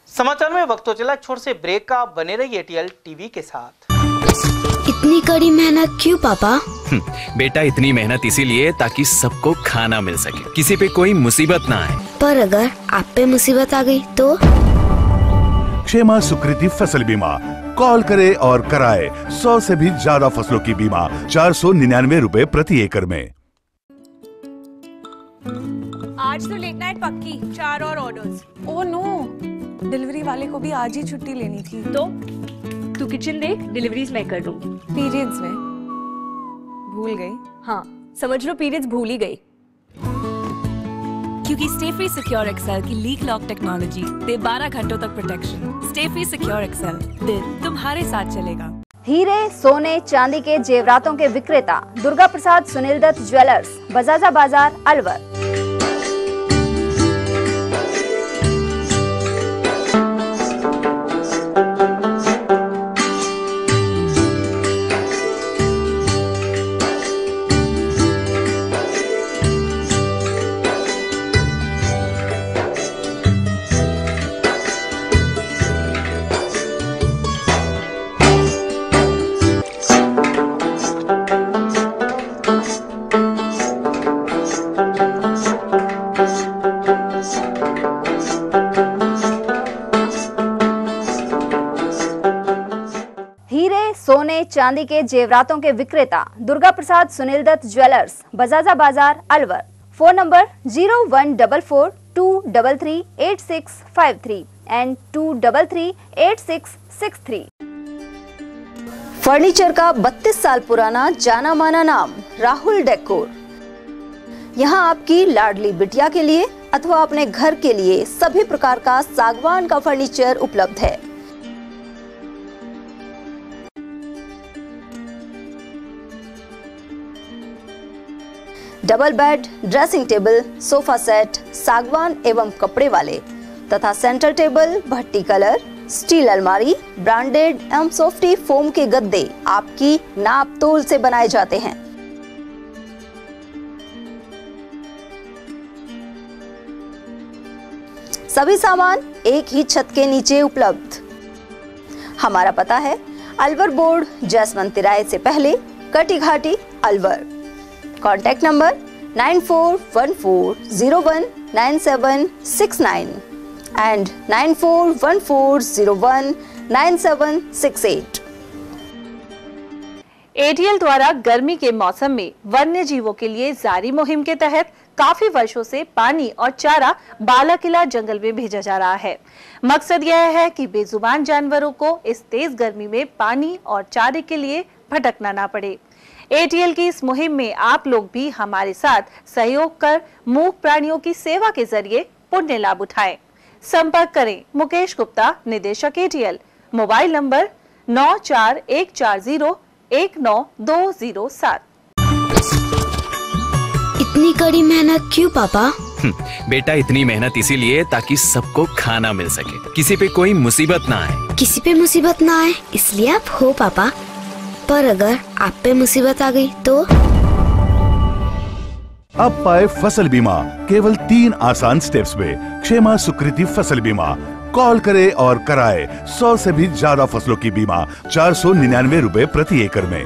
समाचार में वक्त तो चला, छोर से ब्रेक का। बने रहिए ATL TV के साथ। इतनी कड़ी मेहनत क्यों पापा? बेटा इतनी मेहनत इसीलिए ताकि सबको खाना मिल सके, किसी पे कोई मुसीबत ना आए। पर अगर आप पे मुसीबत आ गई तो? क्षेमा सुकृति फसल बीमा, कॉल करे और कराए 100 से भी ज्यादा फसलों की बीमा 499 रुपए प्रति एकड़ में। आज तो लेट नाइट पक्की, 4 और ऑर्डर्स। ओह नो, डिलीवरी वाले को भी आज ही छुट्टी लेनी थी। तो तू किचन देख, डिलीवरीज मैं कर दूंगी। पीरियड्स में भूल गई? हाँ, समझ लो पीरियड्स भूल ही गई। क्योंकि स्टे फ्री सिक्योर एक्सेल की लीक लॉक टेक्नोलॉजी दे 12 घंटों तक protection. Stay free secure XL, दिल तुम्हारे साथ चलेगा। हीरे, सोने, चांदी के जेवरातों के विक्रेता दुर्गा प्रसाद सुनील दत्त ज्वेलर्स, बजाजा बाजार, अलवर। सोने चांदी के जेवरातों के विक्रेता दुर्गा प्रसाद सुनील दत्त ज्वेलर्स, बजाजा बाजार, Alwar. Phone number 0144233863 and 2338663। Furniture का 32 साल पुराना जाना माना नाम राहुल डेकोर। यहाँ आपकी लाडली बिटिया के लिए अथवा अपने घर के लिए सभी प्रकार का सागवान का फर्नीचर उपलब्ध है। Double bed, dressing table, sofa set सागवान एवं कपड़े वाले तथा सेंटर टेबल, भट्टी कलर, स्टील अलमारी, ब्रांडेड एवं सॉफ्टी फोम के गद्दे आपकी नाप तोल से बनाए जाते हैं। सभी सामान एक ही छत के नीचे उपलब्ध। हमारा पता है अलवर बोर्ड, जैसमंत तिराहे से पहले, Kati Ghati, Alwar. Contact number 9414019769 and 9414019768। ATL द्वारा गर्मी के मौसम में वन्य जीवों के लिए जारी मुहिम के तहत काफी वर्षों से पानी और चारा बालाकिला जंगल में भेजा जा रहा है। मकसद यह है कि बेजुबान जानवरों को इस तेज गर्मी में पानी और चारे के लिए भटकना ना पड़े। एटीएल की इस मुहिम में आप लोग भी हमारे साथ सहयोग कर मूक प्राणियों की सेवा के जरिए पुण्य लाभ उठाएं। संपर्क करें मुकेश गुप्ता, निदेशक एटीएल, मोबाइल नंबर 9414019207। इतनी कड़ी मेहनत क्यों पापा? बेटा इतनी मेहनत इसीलिए ताकि सबको खाना मिल सके, किसी पे कोई मुसीबत ना आए। किसी पे मुसीबत ना आए इसलिए आप हो पापा, पर अगर आप पे मुसीबत आ गई तो? अब पाए फसल बीमा केवल 3 आसान स्टेप्स में। क्षेमा सुकृति फसल बीमा। कॉल करे और कराए 100 से भी ज्यादा फसलों की बीमा 499 रुपए प्रति एकड़ में।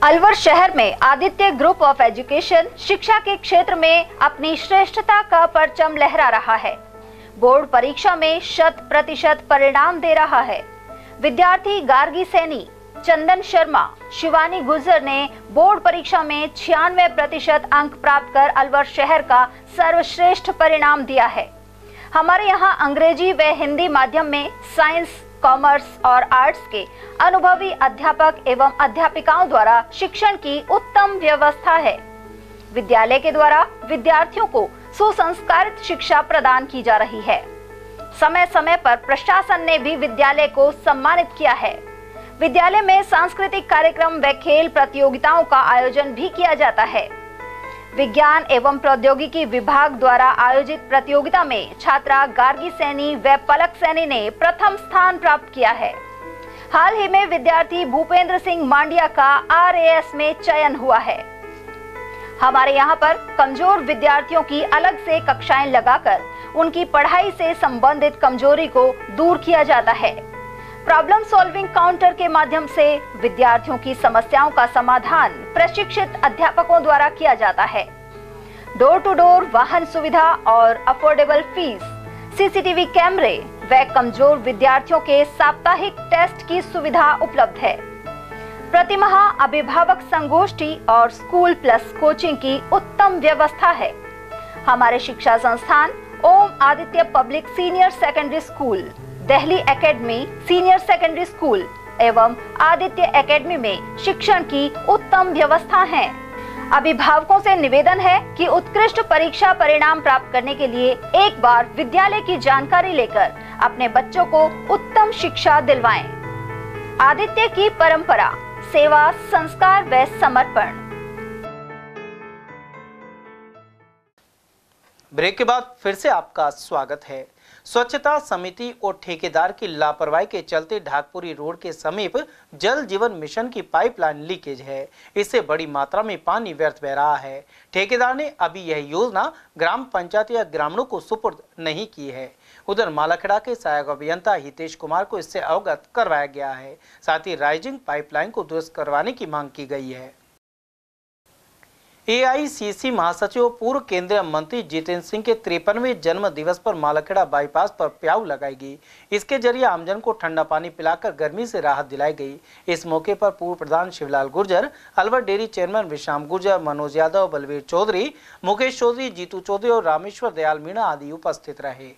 अलवर शहर में आदित्य ग्रुप ऑफ एजुकेशन शिक्षा के क्षेत्र में अपनी श्रेष्ठता का परचम लहरा रहा है। बोर्ड परीक्षा में 100% परिणाम दे रहा है। विद्यार्थी गार्गी सैनी, चंदन शर्मा, शिवानी गुर्जर ने बोर्ड परीक्षा में 96% अंक प्राप्त कर अलवर शहर का सर्वश्रेष्ठ परिणाम दिया है। हमारे यहाँ अंग्रेजी व हिंदी माध्यम में साइंस, कॉमर्स और आर्ट्स के अनुभवी अध्यापक एवं अध्यापिकाओं द्वारा शिक्षण की उत्तम व्यवस्था है। विद्यालय के द्वारा विद्यार्थियों को सुसंस्कारित शिक्षा प्रदान की जा रही है। समय समय पर प्रशासन ने भी विद्यालय को सम्मानित किया है। विद्यालय में सांस्कृतिक कार्यक्रम व खेल प्रतियोगिताओं का आयोजन भी किया जाता है। विज्ञान एवं प्रौद्योगिकी विभाग द्वारा आयोजित प्रतियोगिता में छात्रा गार्गी सैनी व पलक सैनी ने प्रथम स्थान प्राप्त किया है। हाल ही में विद्यार्थी भूपेंद्र सिंह मांडिया का RAS में चयन हुआ है। हमारे यहाँ पर कमजोर विद्यार्थियों की अलग से कक्षाएं लगाकर उनकी पढ़ाई से संबंधित कमजोरी को दूर किया जाता है। प्रॉब्लम सॉल्विंग काउंटर के माध्यम से विद्यार्थियों की समस्याओं का समाधान प्रशिक्षित अध्यापकों द्वारा किया जाता है। डोर टू डोर वाहन सुविधा और अफोर्डेबल फीस, CCTV कैमरे व कमजोर विद्यार्थियों के साप्ताहिक टेस्ट की सुविधा उपलब्ध है। प्रतिमाह अभिभावक संगोष्ठी और स्कूल प्लस कोचिंग की उत्तम व्यवस्था है। हमारे शिक्षा संस्थान Om Aditya public senior secondary school, Delhi academy senior secondary school एवं आदित्य एकेडमी में शिक्षण की उत्तम व्यवस्था है। अभिभावकों से निवेदन है कि उत्कृष्ट परीक्षा परिणाम प्राप्त करने के लिए एक बार विद्यालय की जानकारी लेकर अपने बच्चों को उत्तम शिक्षा दिलवाएं। आदित्य की परंपरा, सेवा, संस्कार व समर्पण। ब्रेक के बाद फिर से आपका स्वागत है। स्वच्छता समिति और ठेकेदार की लापरवाही के चलते ढाकपुरी रोड के समीप जल जीवन मिशन की पाइपलाइन लीकेज है। इससे बड़ी मात्रा में पानी व्यर्थ बह रहा है। ठेकेदार ने अभी यह योजना ग्राम पंचायत या ग्रामीणों को सुपुर्द नहीं की है। उधर मालाखेड़ा के सहायक अभियंता हितेश कुमार को इससे अवगत करवाया गया है। साथ ही राइजिंग पाइपलाइन को दुरुस्त करवाने की मांग की गई है। एआईसीसी महासचिव पूर्व केंद्रीय मंत्री जितेंद्र सिंह के 53वें जन्म दिवस पर मालाखेड़ा बाईपास पर प्याऊ लगाई गई। इसके जरिए आमजन को ठंडा पानी पिलाकर गर्मी से राहत दिलाई गई। इस मौके पर पूर्व प्रधान शिवलाल गुर्जर, अलवर डेयरी चेयरमैन विश्राम गुर्जर, मनोज यादव, बलवीर चौधरी, मुकेश चौधरी, जीतू चौधरी और रामेश्वर दयाल मीणा आदि उपस्थित रहे।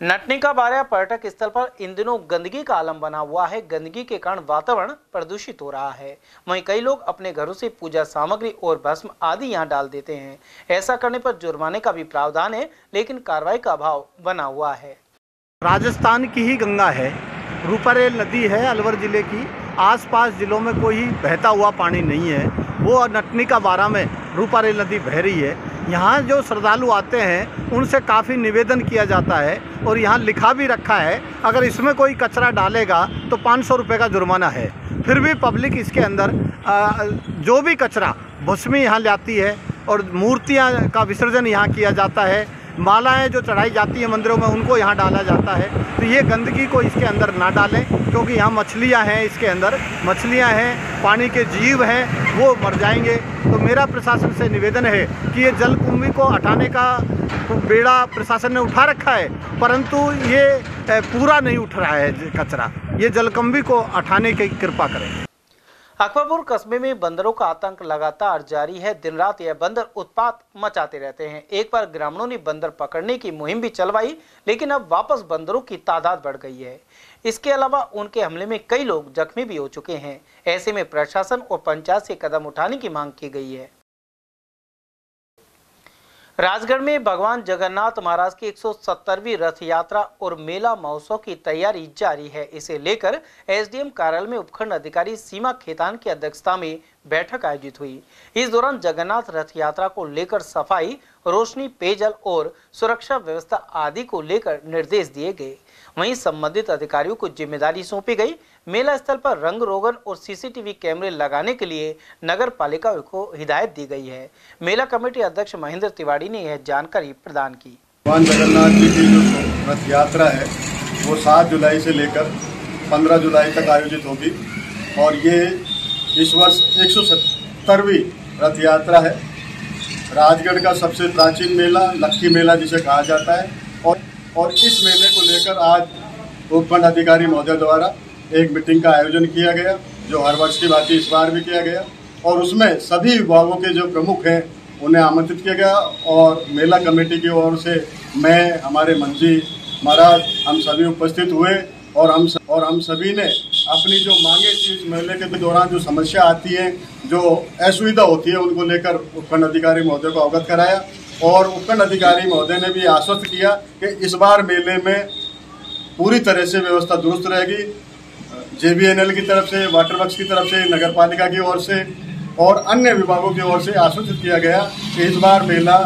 नटनी का बारिया पर्यटक स्थल पर इन दिनों गंदगी का आलम बना हुआ है। गंदगी के कारण वातावरण प्रदूषित हो रहा है। वहीं कई लोग अपने घरों से पूजा सामग्री और भस्म आदि यहां डाल देते हैं। ऐसा करने पर जुर्माने का भी प्रावधान है, लेकिन कार्रवाई का अभाव बना हुआ है। राजस्थान की ही गंगा है, रूपारेल नदी है अलवर जिले की। आसपास जिलों में कोई बहता हुआ पानी नहीं है। वो नटनी का बारा में रूपारेल नदी बह रही है। यहाँ जो श्रद्धालु आते हैं उनसे काफ़ी निवेदन किया जाता है और यहाँ लिखा भी रखा है अगर इसमें कोई कचरा डालेगा तो 500 रुपये का जुर्माना है। फिर भी पब्लिक इसके अंदर जो भी कचरा भस्मी यहाँ लाती है और मूर्तियाँ का विसर्जन यहाँ किया जाता है, मालाएं जो चढ़ाई जाती हैं मंदिरों में उनको यहाँ डाला जाता है। तो ये गंदगी को इसके अंदर ना डालें, क्योंकि यहाँ मछलियाँ हैं, इसके अंदर मछलियाँ हैं, पानी के जीव हैं, वो मर जाएंगे। तो मेरा प्रशासन से निवेदन है कि ये जलकुंभी को हटाने का बेड़ा प्रशासन ने उठा रखा है, परंतु ये पूरा नहीं उठ रहा है कचरा। ये जलकुंभी को हटाने की कृपा करें। अकबरपुर कस्बे में बंदरों का आतंक लगातार जारी है। दिन रात यह बंदर उत्पात मचाते रहते हैं। एक बार ग्रामीणों ने बंदर पकड़ने की मुहिम भी चलवाई, लेकिन अब वापस बंदरों की तादाद बढ़ गई है। इसके अलावा उनके हमले में कई लोग जख्मी भी हो चुके हैं। ऐसे में प्रशासन और पंचायत से कदम उठाने की मांग की गई है। राजगढ़ में भगवान जगन्नाथ महाराज की 170वीं रथ यात्रा और मेला महोत्सव की तैयारी जारी है। इसे लेकर एसडीएम कार्यालय में उपखंड अधिकारी सीमा खेतान की अध्यक्षता में बैठक आयोजित हुई। इस दौरान जगन्नाथ रथ यात्रा को लेकर सफाई, रोशनी, पेयजल और सुरक्षा व्यवस्था आदि को लेकर निर्देश दिए गए। वहीं संबंधित अधिकारियों को जिम्मेदारी सौंपी गई। मेला स्थल पर रंग रोगन और सीसीटीवी कैमरे लगाने के लिए नगर पालिका को हिदायत दी गई है। मेला कमेटी अध्यक्ष महेंद्र तिवारी ने यह जानकारी प्रदान की। भगवान जगन्नाथ जी की जो रथ यात्रा है वो 7 जुलाई से लेकर 15 जुलाई तक आयोजित होगी और ये इस वर्ष 170वीं रथ यात्रा है। राजगढ़ का सबसे प्राचीन मेला लक्की मेला जिसे कहा जाता है और इस मेले को लेकर आज उपखंड अधिकारी महोदय द्वारा एक मीटिंग का आयोजन किया गया, जो हर वर्ष की भांति इस बार भी किया गया और उसमें सभी विभागों के जो प्रमुख हैं उन्हें आमंत्रित किया गया और मेला कमेटी की ओर से मैं, हमारे मंत्री महाराज, हम सभी उपस्थित हुए और हम सभी ने अपनी जो मांगे थी इस मेले के दौरान जो समस्या आती है, जो असुविधा होती है, उनको लेकर उपखंड अधिकारी महोदय को अवगत कराया और उपखंड अधिकारी महोदय ने भी आश्वस्त किया कि इस बार मेले में पूरी तरह से व्यवस्था दुरुस्त रहेगी। JBNL की तरफ से, वाटर वर्क्स की तरफ से, नगर पालिका की ओर से और अन्य विभागों की ओर से आश्वस्त किया गया कि इस बार मेला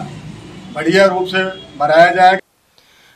बढ़िया रूप से मनाया जाएगा।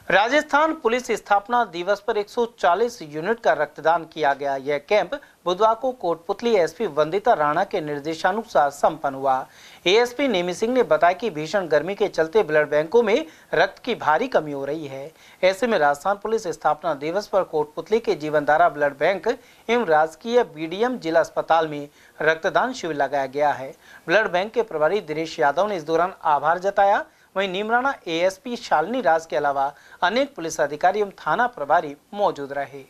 राजस्थान पुलिस स्थापना दिवस पर 140 यूनिट का रक्तदान किया गया। यह कैंप बुधवार को कोटपुतली एसपी वंदिता राणा के निर्देशानुसार संपन्न हुआ। एएसपी नेमी सिंह ने बताया कि भीषण गर्मी के चलते ब्लड बैंकों में रक्त की भारी कमी हो रही है। ऐसे में राजस्थान पुलिस स्थापना दिवस पर कोटपुतली के जीवनधारा ब्लड बैंक एवं राजकीय BDM जिला अस्पताल में रक्तदान शिविर लगाया गया है। ब्लड बैंक के प्रभारी दिनेश यादव ने इस दौरान आभार जताया। वहीं नीमराना एएसपी शालिनी राज के अलावा अनेक पुलिस अधिकारी एवं थाना प्रभारी मौजूद रहे।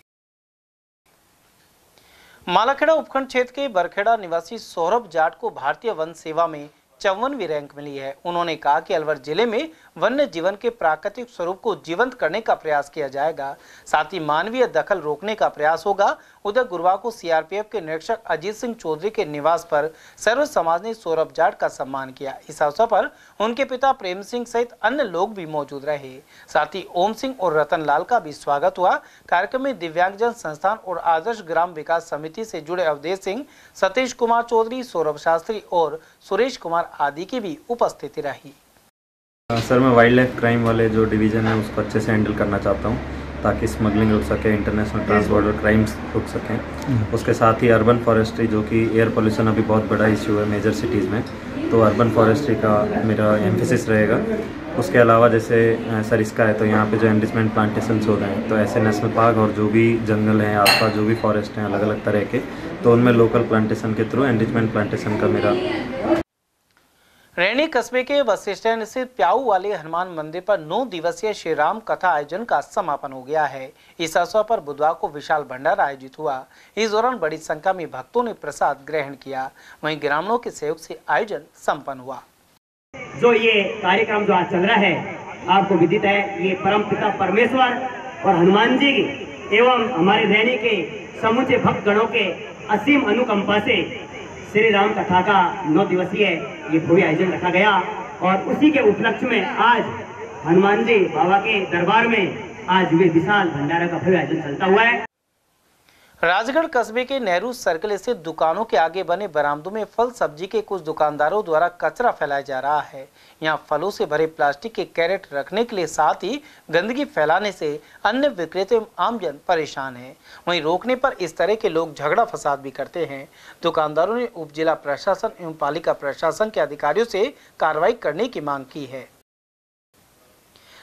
मालाखेड़ा उपखंड क्षेत्र के बरखेड़ा निवासी सौरभ जाट को भारतीय वन सेवा में 54वीं रैंक मिली है। उन्होंने कहा कि अलवर जिले में वन्य जीवन के प्राकृतिक स्वरूप को जीवंत करने का प्रयास किया जाएगा। साथ ही मानवीय दखल रोकने का प्रयास होगा। उधर गुरुवार को सीआरपीएफ के निरीक्षक अजीत सिंह चौधरी के निवास पर सर्व समाज ने सौरभ जाट का सम्मान किया। इस अवसर पर उनके पिता प्रेम सिंह सहित अन्य लोग भी मौजूद रहे। साथ ही ओम सिंह और रतन लाल का भी स्वागत हुआ। कार्यक्रम में दिव्यांगजन संस्थान और आदर्श ग्राम विकास समिति से जुड़े अवधेश सिंह, सतीश कुमार चौधरी, सौरभ शास्त्री और सुरेश कुमार आदि की भी उपस्थिति रही। सर, मैं वाइल्ड लाइफ क्राइम वाले जो डिवीज़न है उसको अच्छे से हैंडल करना चाहता हूँ ताकि स्मगलिंग रुक सके, इंटरनेशनल ट्रांस बॉर्डर क्राइम्स रुक सकें। उसके साथ ही अर्बन फॉरेस्ट्री, जो कि एयर पोल्यूशन अभी बहुत बड़ा इशू है मेजर सिटीज़ में, तो अर्बन फॉरेस्ट्री का मेरा एम्फेसिस रहेगा। उसके अलावा जैसे सर इसका है तो यहाँ पे जो एनरिचमेंट प्लांटेशंस हो रहे हैं, तो ऐसे नेशनल पार्क और जो भी जंगल हैं आसपास, जो भी फॉरेस्ट हैं अलग अलग तरह के, तो उनमें लोकल प्लांटेशन के थ्रू एनरिचमेंट प्लांटेशन का मेरा। रैनी कस्बे के बस स्टैंड स्थित प्याऊ वाले हनुमान मंदिर पर 9 दिवसीय श्री राम कथा आयोजन का समापन हो गया है। इस अवसर पर बुधवार को विशाल भंडारा आयोजित हुआ। इस दौरान बड़ी संख्या में भक्तों ने प्रसाद ग्रहण किया। वहीं ग्रामीणों के सहयोग से आयोजन संपन्न हुआ। जो ये कार्यक्रम जो आज चल रहा है, आपको विदित है, ये परम पिता परमेश्वर और हनुमान जी की एवं हमारे रैनी के समूचे भक्त गणों के असीम अनुकंपा से श्री राम कथा का 9 दिवसीय ये भव्य आयोजन रखा गया और उसी के उपलक्ष्य में आज हनुमान जी बाबा के दरबार में आज ये विशाल भंडारा का भव्य आयोजन चलता हुआ है। राजगढ़ कस्बे के नेहरू सर्कल स्थित दुकानों के आगे बने बरामदों में फल सब्जी के कुछ दुकानदारों द्वारा कचरा फैलाया जा रहा है। यहां फलों से भरे प्लास्टिक के कैरेट रखने के लिए साथ ही गंदगी फैलाने से अन्य विक्रेता एवं आमजन परेशान हैं। वहीं रोकने पर इस तरह के लोग झगड़ा फसाद भी करते हैं। दुकानदारों ने उप जिला प्रशासन एवं पालिका प्रशासन के अधिकारियों से कार्रवाई करने की मांग की है।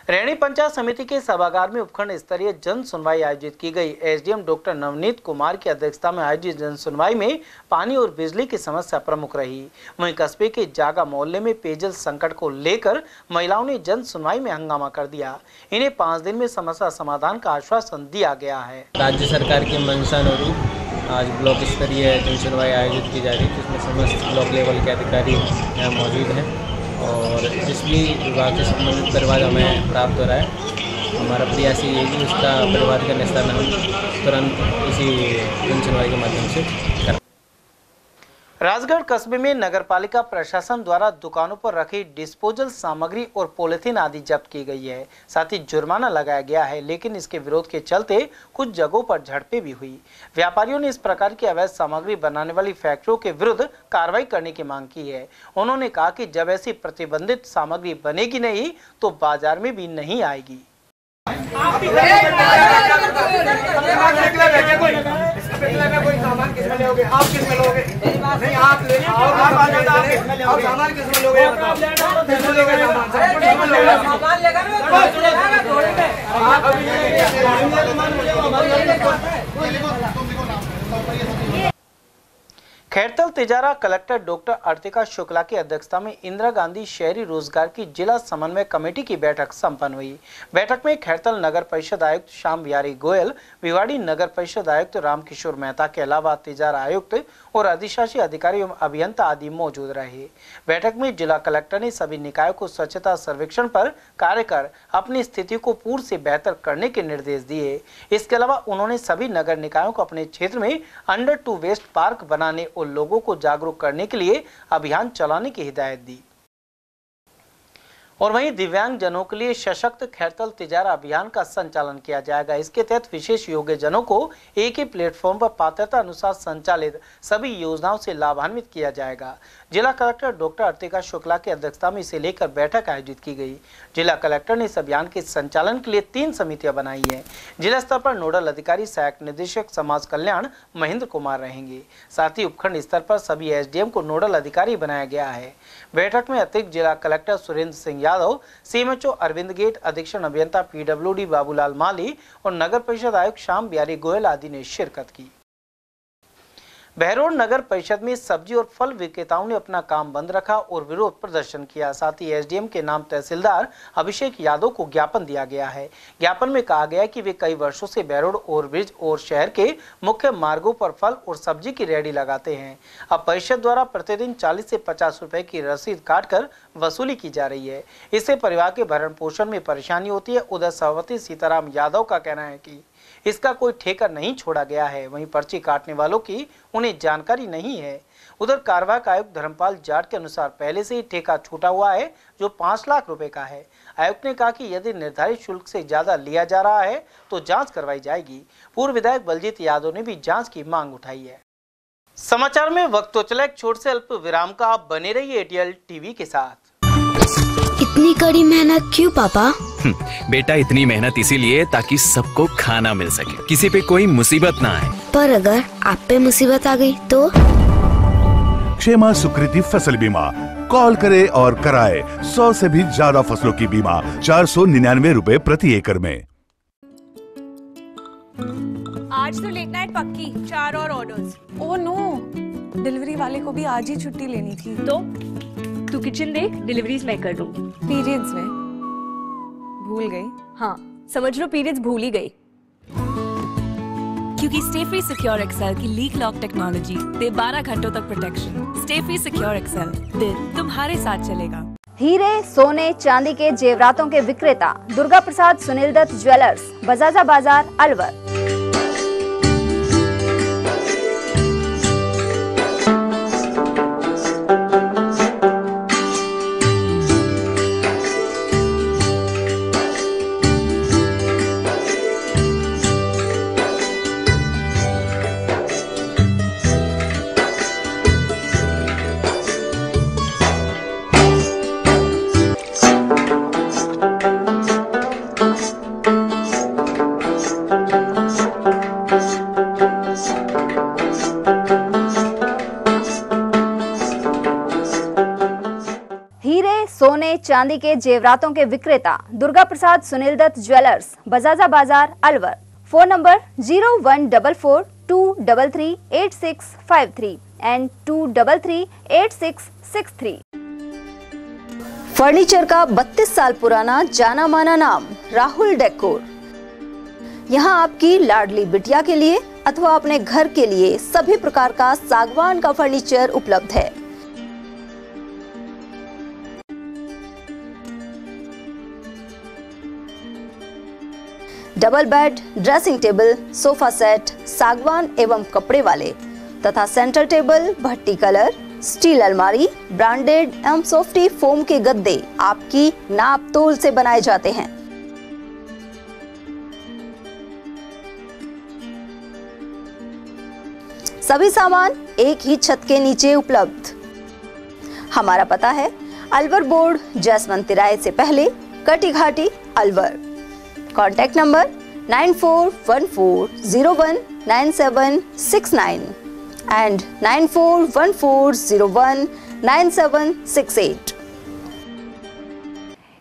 रैनी पंचायत समिति के सभागार में उपखंड स्तरीय जन सुनवाई आयोजित की गई। एसडीएम डॉक्टर नवनीत कुमार की अध्यक्षता में आयोजित जन सुनवाई में पानी और बिजली की समस्या प्रमुख रही। वहीं कस्बे के जागा मोहल्ले में पेयजल संकट को लेकर महिलाओं ने जन सुनवाई में हंगामा कर दिया। इन्हें 5 दिन में समस्या समाधान का आश्वासन दिया गया है। राज्य सरकार की मंशानुरूप आज ब्लॉक स्तरीय जन सुनवाई आयोजित की जा रही है, जिसमें समस्त ब्लॉक लेवल के अधिकारी यहाँ मौजूद हैं और जिस भी विभाग से संबंधित परिवार हमें प्राप्त हो रहा है, हमारा प्रयास ये है कि उसका परिवार का निस्तारण हम तुरंत इसी जन सुनवाई के माध्यम से करें। राजगढ़ कस्बे में नगरपालिका प्रशासन द्वारा दुकानों पर रखी डिस्पोजल सामग्री और पॉलिथीन आदि जब्त की गई है। साथ ही जुर्माना लगाया गया है, लेकिन इसके विरोध के चलते कुछ जगहों पर झड़पें भी हुई। व्यापारियों ने इस प्रकार की अवैध सामग्री बनाने वाली फैक्ट्रियों के विरुद्ध कार्रवाई करने की मांग की है। उन्होंने कहा कि जब ऐसी प्रतिबंधित सामग्री बनेगी नहीं तो बाजार में भी नहीं आएगी। कोई सामान किसमें लोगे? आप किसमें लोगे? नहीं, आप ले आप सामान किसमें लोगे? किसमें लोगे सामान लेगा खैरतल तिजारा कलेक्टर डॉक्टर अर्तिका शुक्ला की अध्यक्षता में इंदिरा गांधी शहरी रोजगार की जिला समन्वय कमेटी की बैठक संपन्न हुई। बैठक में खैरतल नगर परिषद आयुक्त श्याम बिहारी गोयल, भिवाड़ी नगर परिषद आयुक्त रामकिशोर मेहता के अलावा तिजारा आयुक्त और अधिशासी अधिकारी एवं अभियंता आदि मौजूद रहे। बैठक में जिला कलेक्टर ने सभी निकायों को स्वच्छता सर्वेक्षण पर कार्य कर अपनी स्थिति को पूर्व से बेहतर करने के निर्देश दिए। इसके अलावा उन्होंने सभी नगर निकायों को अपने क्षेत्र में अंडर टू वेस्ट पार्क बनाने और लोगों को जागरूक करने के लिए अभियान चलाने की हिदायत दी। और वहीं दिव्यांग जनों के लिए सशक्त खैरतल तिजारा अभियान का संचालन किया जाएगा। इसके तहत विशेष योग्य जनों को एक ही प्लेटफॉर्म पर पात्रता अनुसार संचालित सभी योजनाओं से लाभान्वित किया जाएगा। जिला कलेक्टर डॉक्टर अर्तिका शुक्ला की अध्यक्षता में इसे लेकर बैठक आयोजित की गई। जिला कलेक्टर ने इस अभियान के संचालन के लिए 3 समितियां बनाई है। जिला स्तर पर नोडल अधिकारी सहायक निदेशक समाज कल्याण महेंद्र कुमार रहेंगे। साथ ही उपखंड स्तर पर सभी एसडीएम को नोडल अधिकारी बनाया गया है। बैठक में अतिरिक्त जिला कलेक्टर सुरेंद्र सिंह यादव, सीएमएचओ अरविंद गेट, अधीक्षण अभियंता पीडब्ल्यूडी बाबूलाल माली और नगर परिषद आयुक्त श्याम बिहारी गोयल आदि ने शिरकत की। बहरोड नगर परिषद में सब्जी और फल विक्रेताओं ने अपना काम बंद रखा और विरोध प्रदर्शन किया। साथ ही एसडीएम के नाम तहसीलदार अभिषेक यादव को ज्ञापन दिया गया है। ज्ञापन में कहा गया कि वे कई वर्षों से बहरोड ओवरब्रिज और शहर के मुख्य मार्गों पर फल और सब्जी की रेहड़ी लगाते हैं। अब परिषद द्वारा प्रतिदिन 40 से 50 रुपए की रसीद काटकर वसूली की जा रही है। इससे परिवार के भरण पोषण में परेशानी होती है। उधर सभापति सीताराम यादव का कहना है कि इसका कोई ठेका नहीं छोड़ा गया है। वहीं पर्ची काटने वालों की उन्हें जानकारी नहीं है। उधर कार्यवाहक आयुक्त धर्मपाल जाट के अनुसार पहले से ही ठेका छूटा हुआ है जो 5 लाख रुपए का है। आयुक्त ने कहा कि यदि निर्धारित शुल्क से ज्यादा लिया जा रहा है तो जांच करवाई जाएगी। पूर्व विधायक बलजीत यादव ने भी जांच की मांग उठाई है। समाचार में वक्त तो चला एक छोटे से अल्प विराम का। आप बने रहिए एटीएल टीवी के साथ। इतनी कड़ी मेहनत क्यों पापा? बेटा इतनी मेहनत इसीलिए ताकि सबको खाना मिल सके, किसी पे कोई मुसीबत ना आए। पर अगर आप पे मुसीबत आ गई तो? क्षेमा सुकृति फसल बीमा, कॉल करे और कराए 100 से भी ज्यादा फसलों की बीमा 499 रुपए प्रति एकड़ में। आज तो लेट नाइट पक्की, 4 और ऑर्डर्स। ओह नो, डिलीवरी वाले को भी आज ही छुट्टी लेनी थी। तो तू किचन देख, डिलीवरीज मैं कर दूंगी। पीरियड्स में भूल गई। हाँ समझ लो पीरियड्स भूल ही गई। क्योंकि स्टे फ्री सिक्योर एक्सेल की लीक लॉक टेक्नोलॉजी दे 12 घंटों तक protection. Stay free secure XL, दिल तुम्हारे साथ चलेगा। हीरे, सोने, चांदी के जेवरातों के विक्रेता दुर्गा प्रसाद सुनील दत्त ज्वेलर्स, बजाजा बाजार, अलवर। सोने चांदी के जेवरातों के विक्रेता दुर्गा प्रसाद सुनील दत्त ज्वेलर्स, बजाजा बाजार, Alwar. Phone number 0144233863 and 2338663। Furniture का 32 साल पुराना जाना माना नाम राहुल डेकोर। यहाँ आपकी लाडली बिटिया के लिए अथवा अपने घर के लिए सभी प्रकार का सागवान का फर्नीचर उपलब्ध है। Double bed, dressing table, sofa set सागवान एवं कपड़े वाले तथा सेंटर टेबल, भट्टी कलर, स्टील अलमारी, ब्रांडेड एवं सॉफ्टी फोम के गद्दे आपकी नाप तोल से बनाए जाते हैं। सभी सामान एक ही छत के नीचे उपलब्ध। हमारा पता है अलवर बोर्ड, जैसमंत तिराहे से पहले, Kati Ghati, Alwar. Contact number 9414019769 and 9414019768।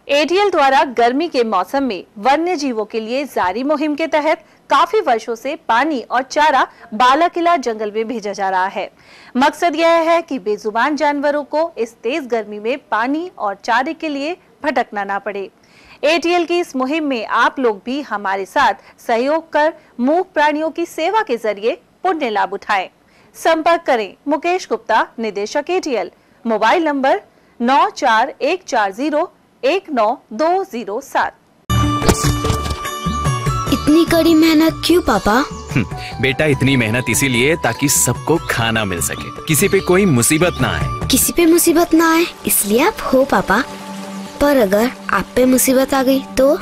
ATL द्वारा गर्मी के मौसम में वन्य जीवों के लिए जारी मुहिम के तहत काफी वर्षों से पानी और चारा बालाकिला जंगल में भेजा जा रहा है। मकसद यह है कि बेजुबान जानवरों को इस तेज गर्मी में पानी और चारे के लिए भटकना ना पड़े। एटीएल की इस मुहिम में आप लोग भी हमारे साथ सहयोग कर मूक प्राणियों की सेवा के जरिए पुण्य लाभ उठाएं। संपर्क करें मुकेश गुप्ता, निदेशक एटीएल, मोबाइल नंबर 9414019207। इतनी कड़ी मेहनत क्यों पापा? बेटा इतनी मेहनत इसीलिए ताकि सबको खाना मिल सके, किसी पे कोई मुसीबत ना आए। किसी पे मुसीबत ना आए इसलिए आप हो पापा। पर अगर आप पे मुसीबत आ गई तो?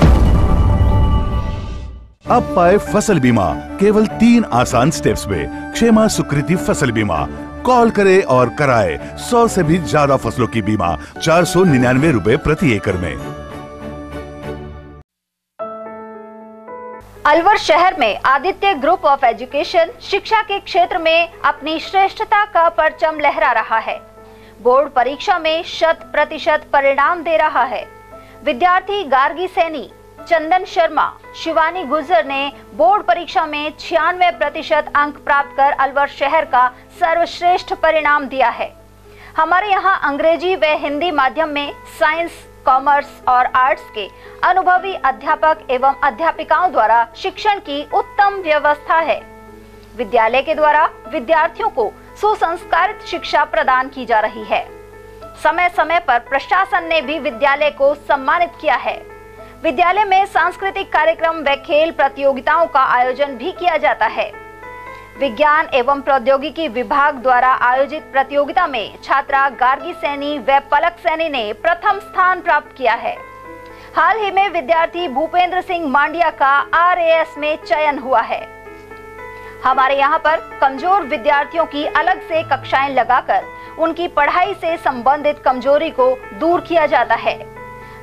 अब पाए फसल बीमा केवल 3 आसान स्टेप्स में। क्षेमा सुकृति फसल बीमा, कॉल करे और कराए 100 से भी ज्यादा फसलों की बीमा 499 रुपए प्रति एकड़ में। अलवर शहर में आदित्य ग्रुप ऑफ एजुकेशन शिक्षा के क्षेत्र में अपनी श्रेष्ठता का परचम लहरा रहा है। बोर्ड परीक्षा में 100% परिणाम दे रहा है। विद्यार्थी गार्गी सैनी चंदन शर्मा, शिवानी गुर्जर ने बोर्ड परीक्षा में 96% अंक प्राप्त कर अलवर शहर का सर्वश्रेष्ठ परिणाम दिया है। हमारे यहाँ अंग्रेजी व हिंदी माध्यम में साइंस, कॉमर्स और आर्ट्स के अनुभवी अध्यापक एवं अध्यापिकाओं द्वारा शिक्षण की उत्तम व्यवस्था है। विद्यालय के द्वारा विद्यार्थियों को सुसंस्कारित शिक्षा प्रदान की जा रही है। समय समय पर प्रशासन ने भी विद्यालय को सम्मानित किया है। विद्यालय में सांस्कृतिक कार्यक्रम व खेल प्रतियोगिताओं का आयोजन भी किया जाता है। विज्ञान एवं प्रौद्योगिकी विभाग द्वारा आयोजित प्रतियोगिता में छात्रा गार्गी सैनी व पलक सैनी ने प्रथम स्थान प्राप्त किया है। हाल ही में विद्यार्थी भूपेंद्र सिंह मांडिया का RAS में चयन हुआ है। हमारे यहाँ पर कमजोर विद्यार्थियों की अलग से कक्षाएं लगाकर उनकी पढ़ाई से संबंधित कमजोरी को दूर किया जाता है।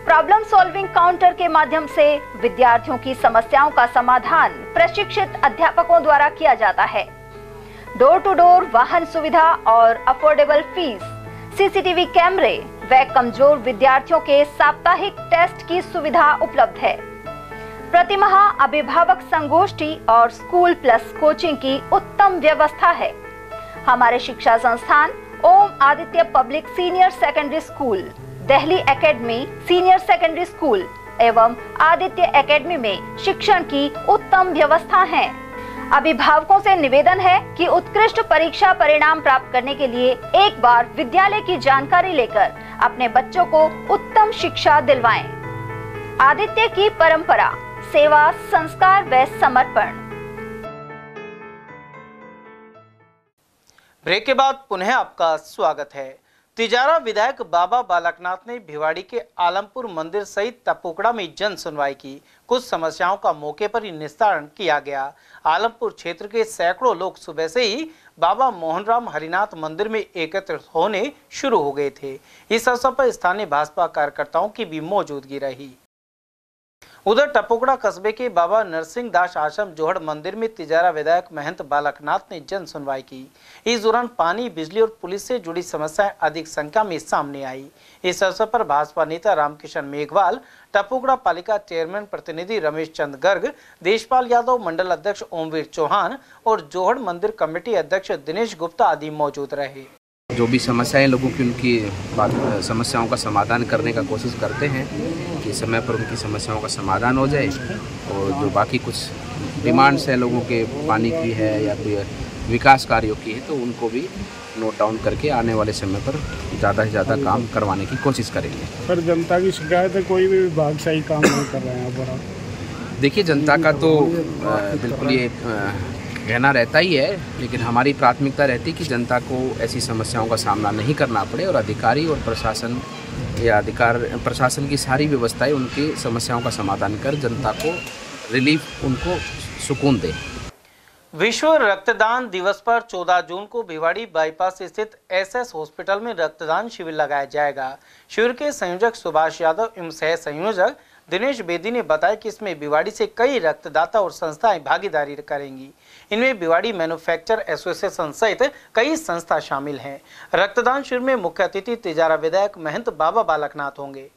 प्रॉब्लम सॉल्विंग काउंटर के माध्यम से विद्यार्थियों की समस्याओं का समाधान प्रशिक्षित अध्यापकों द्वारा किया जाता है। डोर टू डोर वाहन सुविधा और अफोर्डेबल फीस, CCTV कैमरे व कमजोर विद्यार्थियों के साप्ताहिक टेस्ट की सुविधा उपलब्ध है। प्रतिमाह अभिभावक संगोष्ठी और स्कूल प्लस कोचिंग की उत्तम व्यवस्था है। हमारे शिक्षा संस्थान Om Aditya public senior secondary school, Delhi academy senior secondary school एवं आदित्य एकेडमी में शिक्षण की उत्तम व्यवस्था है। अभिभावकों से निवेदन है कि उत्कृष्ट परीक्षा परिणाम प्राप्त करने के लिए एक बार विद्यालय की जानकारी लेकर अपने बच्चों को उत्तम शिक्षा दिलवाएं। आदित्य की परंपरा, सेवा, संस्कार व समर्पण। ब्रेक के बाद पुनः आपका स्वागत है। तिजारा विधायक बाबा बालकनाथ ने भिवाड़ी के आलमपुर मंदिर सहित टपोकड़ा में जन सुनवाई की। कुछ समस्याओं का मौके पर ही निस्तारण किया गया। आलमपुर क्षेत्र के सैकड़ों लोग सुबह से ही बाबा मोहनराम हरिनाथ मंदिर में एकत्रित होने शुरू हो गए थे। इस अवसर पर स्थानीय भाजपा कार्यकर्ताओं की भी मौजूदगी रही। उधर टपोकड़ा कस्बे के बाबा नरसिंह दास आश्रम जोहड़ मंदिर में तिजारा विधायक महंत बालकनाथ ने जन सुनवाई की। इस दौरान पानी, बिजली और पुलिस से जुड़ी समस्याएं अधिक संख्या में सामने आई। इस अवसर पर भाजपा नेता रामकिशन मेघवाल, टपोकड़ा पालिका चेयरमैन प्रतिनिधि रमेश चंद गर्ग, देशपाल यादव, मंडल अध्यक्ष ओमवीर चौहान और जोहड़ मंदिर कमेटी अध्यक्ष दिनेश गुप्ता आदि मौजूद रहे। जो भी समस्याएं लोगों की, उनकी समस्याओं का समाधान करने का कोशिश करते हैं कि समय पर उनकी समस्याओं का समाधान हो जाए। और जो बाकी कुछ डिमांड्स हैं लोगों के, पानी की है या फिर विकास कार्यों की है, तो उनको भी नोट डाउन करके आने वाले समय पर ज़्यादा से ज़्यादा काम करवाने की कोशिश करेंगे। सर, जनता की शिकायत है कोई भी विभाग सही काम नहीं कर रहे हैं यहाँ पर। देखिए, जनता का तो बिल्कुल ये कहना रहता ही है, लेकिन हमारी प्राथमिकता रहती है कि जनता को ऐसी समस्याओं का सामना नहीं करना पड़े और अधिकारी और प्रशासन प्रशासन की सारी व्यवस्थाएं उनकी समस्याओं का समाधान कर जनता को रिलीफ, उनको सुकून दे। विश्व रक्तदान दिवस पर 14 जून को भिवाड़ी बाईपास स्थित SS हॉस्पिटल में रक्तदान शिविर लगाया जाएगा। शिविर के संयोजक सुभाष यादव एवं सह संयोजक दिनेश बेदी ने बताया कि इसमें भिवाड़ी से कई रक्तदाता और संस्थाएं भागीदारी करेंगी। इनमें भिवाड़ी मैन्युफैक्चर एसोसिएशन सहित कई संस्था शामिल हैं। रक्तदान शिविर में मुख्य अतिथि तिजारा विधायक महंत बाबा बालकनाथ होंगे।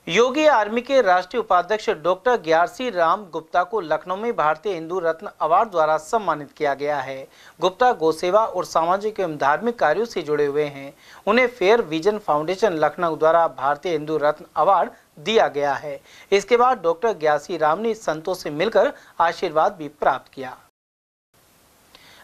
योगी आर्मी के राष्ट्रीय उपाध्यक्ष डॉक्टर ग्यारसी राम गुप्ता को लखनऊ में भारतीय हिंदू रत्न अवार्ड द्वारा सम्मानित किया गया है। गुप्ता गौसेवा और सामाजिक एवं धार्मिक कार्यों से जुड़े हुए हैं। उन्हें फेयर विजन फाउंडेशन लखनऊ द्वारा भारतीय हिंदू रत्न अवार्ड दिया गया है। इसके बाद डॉक्टर ग्यारसी राम ने संतों से मिलकर आशीर्वाद भी प्राप्त किया।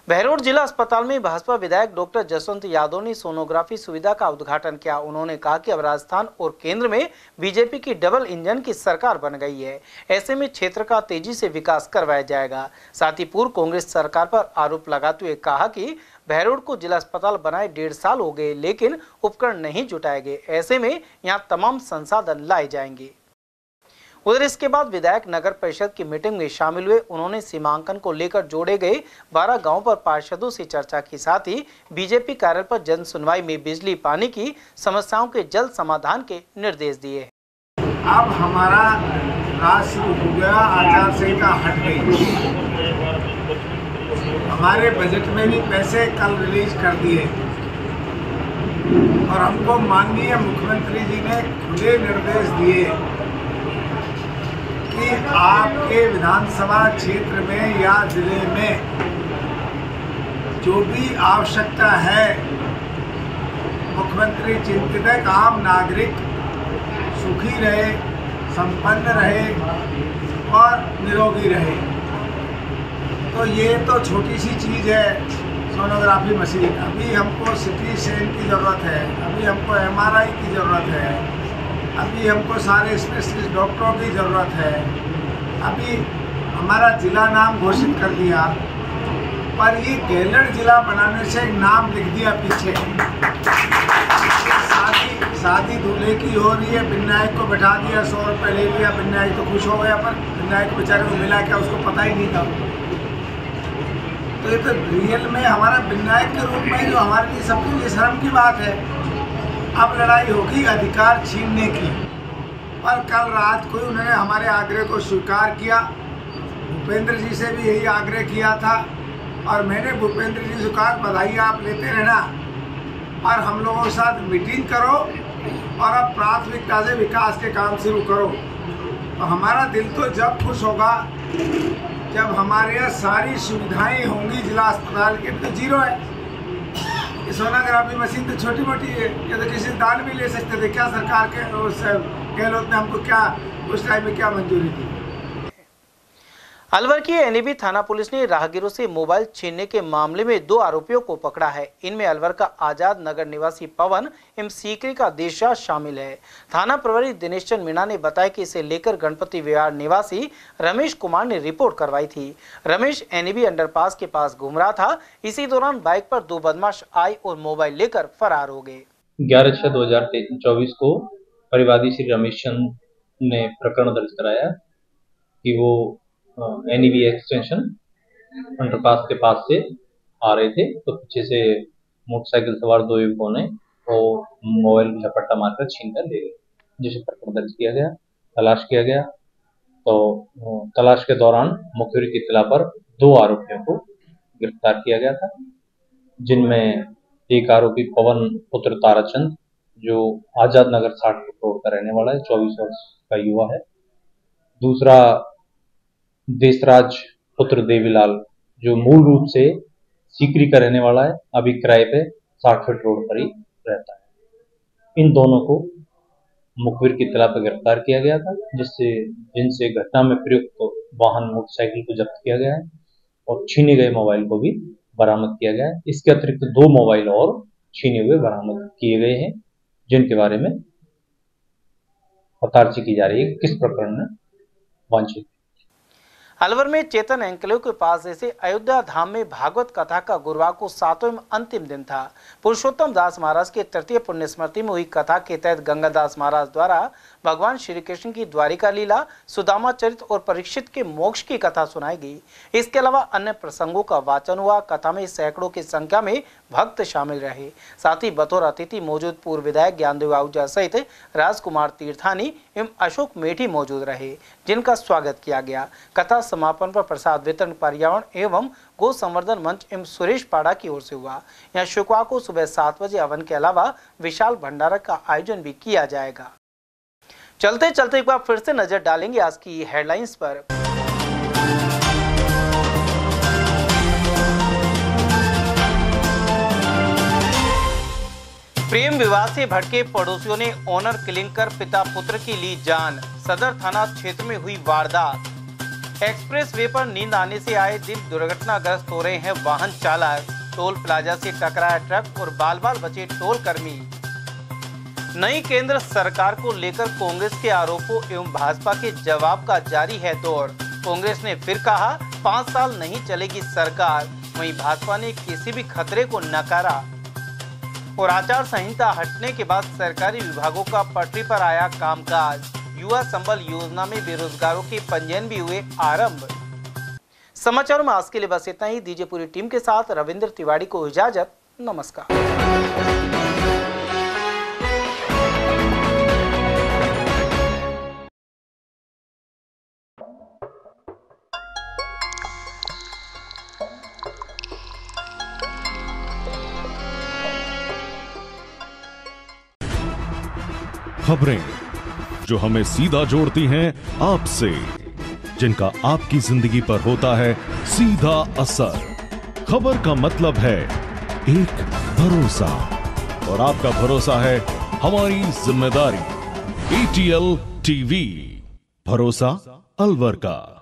बहरोड जिला अस्पताल में भाजपा विधायक डॉक्टर जसवंत यादव ने सोनोग्राफी सुविधा का उद्घाटन किया। उन्होंने कहा कि अब राजस्थान और केंद्र में बीजेपी की डबल इंजन की सरकार बन गई है। ऐसे में क्षेत्र का तेजी से विकास करवाया जाएगा। साथ ही पूर्व कांग्रेस सरकार पर आरोप लगाते हुए कहा कि बहरोड को जिला अस्पताल बनाए 1.5 साल हो गए, लेकिन उपकरण नहीं जुटाए गए। ऐसे में यहाँ तमाम संसाधन लाए जाएंगे। उधर इसके बाद विधायक नगर परिषद की मीटिंग में शामिल हुए। उन्होंने सीमांकन को लेकर जोड़े गए 12 गांवों पर पार्षदों से चर्चा की। साथ ही बीजेपी कार्यालय पर जन सुनवाई में बिजली पानी की समस्याओं के जल्द समाधान के निर्देश दिए। अब हमारा राज शुरू हो गया, आचार संहिता हट गई। हमारे बजट में भी पैसे कल रिलीज कर दिए और हमको माननीय मुख्यमंत्री जी ने खुले निर्देश दिए कि आपके विधानसभा क्षेत्र में या जिले में जो भी आवश्यकता है, मुख्यमंत्री चिंतित है कि आम नागरिक सुखी रहे, संपन्न रहे और निरोगी रहे। तो ये तो छोटी सी चीज़ है सोनोग्राफी मशीन। अभी हमको सिटी स्कैन की ज़रूरत है, अभी हमको MRI की ज़रूरत है, अभी हमको सारे स्पेशलिस्ट डॉक्टरों की ज़रूरत है। अभी हमारा जिला नाम घोषित कर दिया, पर ये गैलर जिला बनाने से नाम लिख दिया पीछे। शादी दूल्हे की हो रही है, विनायक को बैठा दिया, 100 रुपये ले लिया, विनायक तो खुश हो गया, पर विनायक बेचारे को मिला क्या उसको पता ही नहीं था। तो ये तो रियल में हमारा विनायक के रूप में जो हमारे लिए सबके लिए शर्म की बात है। अब लड़ाई होगी अधिकार छीनने की। पर कल रात को उन्होंने हमारे आग्रह को स्वीकार किया। भूपेंद्र जी से भी यही आग्रह किया था और मैंने भूपेंद्र जी से कहा बधाई आप लेते रहना और हम लोगों के साथ मीटिंग करो और अब प्राथमिकता से विकास के काम शुरू करो। तो हमारा दिल तो जब खुश होगा जब हमारे यहाँ सारी सुविधाएं होंगी। जिला अस्पताल के तो जीरो है। सोनोग्राफी मशीन तो छोटी मोटी है, ये तो किसी दान भी ले सकते थे। क्या सरकार के उस गहलोत ने हमको क्या उस टाइम में क्या मंजूरी दी? अलवर की एनएबी थाना पुलिस ने राहगीरों से मोबाइल छीनने के मामले में 2 आरोपियों को पकड़ा है। इनमें अलवर का आजाद नगर निवासी पवन एवं सीकरी का देशा शामिल है। थाना प्रभारी दिनेश चंद मीणा ने बताया कि इसे लेकर गणपति विहार निवासी रमेश कुमार ने रिपोर्ट करवाई थी। रमेश एनएबी अंडरपास के पास घूम रहा था। इसी दौरान बाइक पर 2 बदमाश आए और मोबाइल लेकर फरार हो गए। 11/6/2024 को परिवादी श्री रमेश चंद ने प्रकरण दर्ज कराया कि वो एनईबी एक्सटेंशन अंडरपास के पास से आ रहे थे, तो पीछे से मोटरसाइकिल सवार 2 युवकों ने वो मोबाइल झपट्टा मारकर छीन कर ले गए, जिसे प्रकरण दर्ज किया गया, तलाश किया गया। तो तलाश के दौरान मुखबिर की इत्तला पर 2 आरोपियों को गिरफ्तार किया गया था, जिनमें एक आरोपी पवन पुत्र ताराचंद जो आजाद नगर 60 रोड का रहने वाला है, 24 वर्ष का युवा है। दूसरा देशराज पुत्र देवीलाल जो मूल रूप से सीकरी का रहने वाला है, अभी किराए पे 60 फीट रोड पर ही रहता है। इन दोनों को मुखबिर की इत्तला पर गिरफ्तार किया गया था, जिनसे घटना में प्रयुक्त वाहन मोटरसाइकिल को जब्त किया गया है और छीने गए मोबाइल को भी बरामद किया गया है। इसके अतिरिक्त 2 मोबाइल और छीने हुए बरामद किए गए हैं, जिनके बारे में पतार्ची की जा रही है किस प्रकरण में वांछित। अलवर में चेतन एंकलेव के पास ऐसे अयोध्या धाम में भागवत कथा का गुरुवार को 7वां अंतिम दिन था। पुरुषोत्तम दास महाराज के तृतीय पुण्य स्मृति में हुई कथा के तहत गंगादास महाराज द्वारा भगवान श्री कृष्ण की द्वारिका लीला, सुदामा चरित और परीक्षित के मोक्ष की कथा सुनाई गई। इसके अलावा अन्य प्रसंगों का वाचन हुआ। कथा में सैकड़ों की संख्या में भक्त शामिल रहे। साथ ही बतौर अतिथि मौजूद पूर्व विधायक ज्ञानदेव आहूजा सहित राजकुमार तीर्थानी एवं अशोक मेठी मौजूद रहे, जिनका स्वागत किया गया। कथा समापन पर प्रसाद वितरण पर्यावरण एवं गो संवर्धन मंच एवं सुरेश पाड़ा की ओर से हुआ। यहाँ शुक्रवार को सुबह 7 बजे हवन के अलावा विशाल भंडारा का आयोजन भी किया जाएगा। चलते चलते एक बार फिर से नजर डालेंगे आज की हेडलाइंस पर। प्रेम विवाद से भड़के पड़ोसियों ने ऑनर किलिंग कर पिता पुत्र की ली जान। सदर थाना क्षेत्र में हुई वारदात। एक्सप्रेस वे पर नींद आने से आए दिन दुर्घटनाग्रस्त हो रहे हैं वाहन चालक। टोल प्लाजा से टकराया ट्रक और बाल बाल बचे टोल कर्मी। नई केंद्र सरकार को लेकर कांग्रेस के आरोपों एवं भाजपा के जवाब का जारी है दौर। कांग्रेस ने फिर कहा 5 साल नहीं चलेगी सरकार, वहीं भाजपा ने किसी भी खतरे को नकारा। और आचार संहिता हटने के बाद सरकारी विभागों का पटरी पर आया कामकाज। युवा संबल योजना में बेरोजगारों के पंजीयन भी हुए आरंभ। समाचारों में आज के लिए बस इतना ही। दीजिए पूरी टीम के साथ रविंद्र तिवारी को इजाजत। नमस्कार। खबरें जो हमें सीधा जोड़ती हैं आपसे। जिनका आपकी जिंदगी पर होता है सीधा असर। खबर का मतलब है एक भरोसा, और आपका भरोसा है हमारी जिम्मेदारी। ATL TV, भरोसा अलवर का।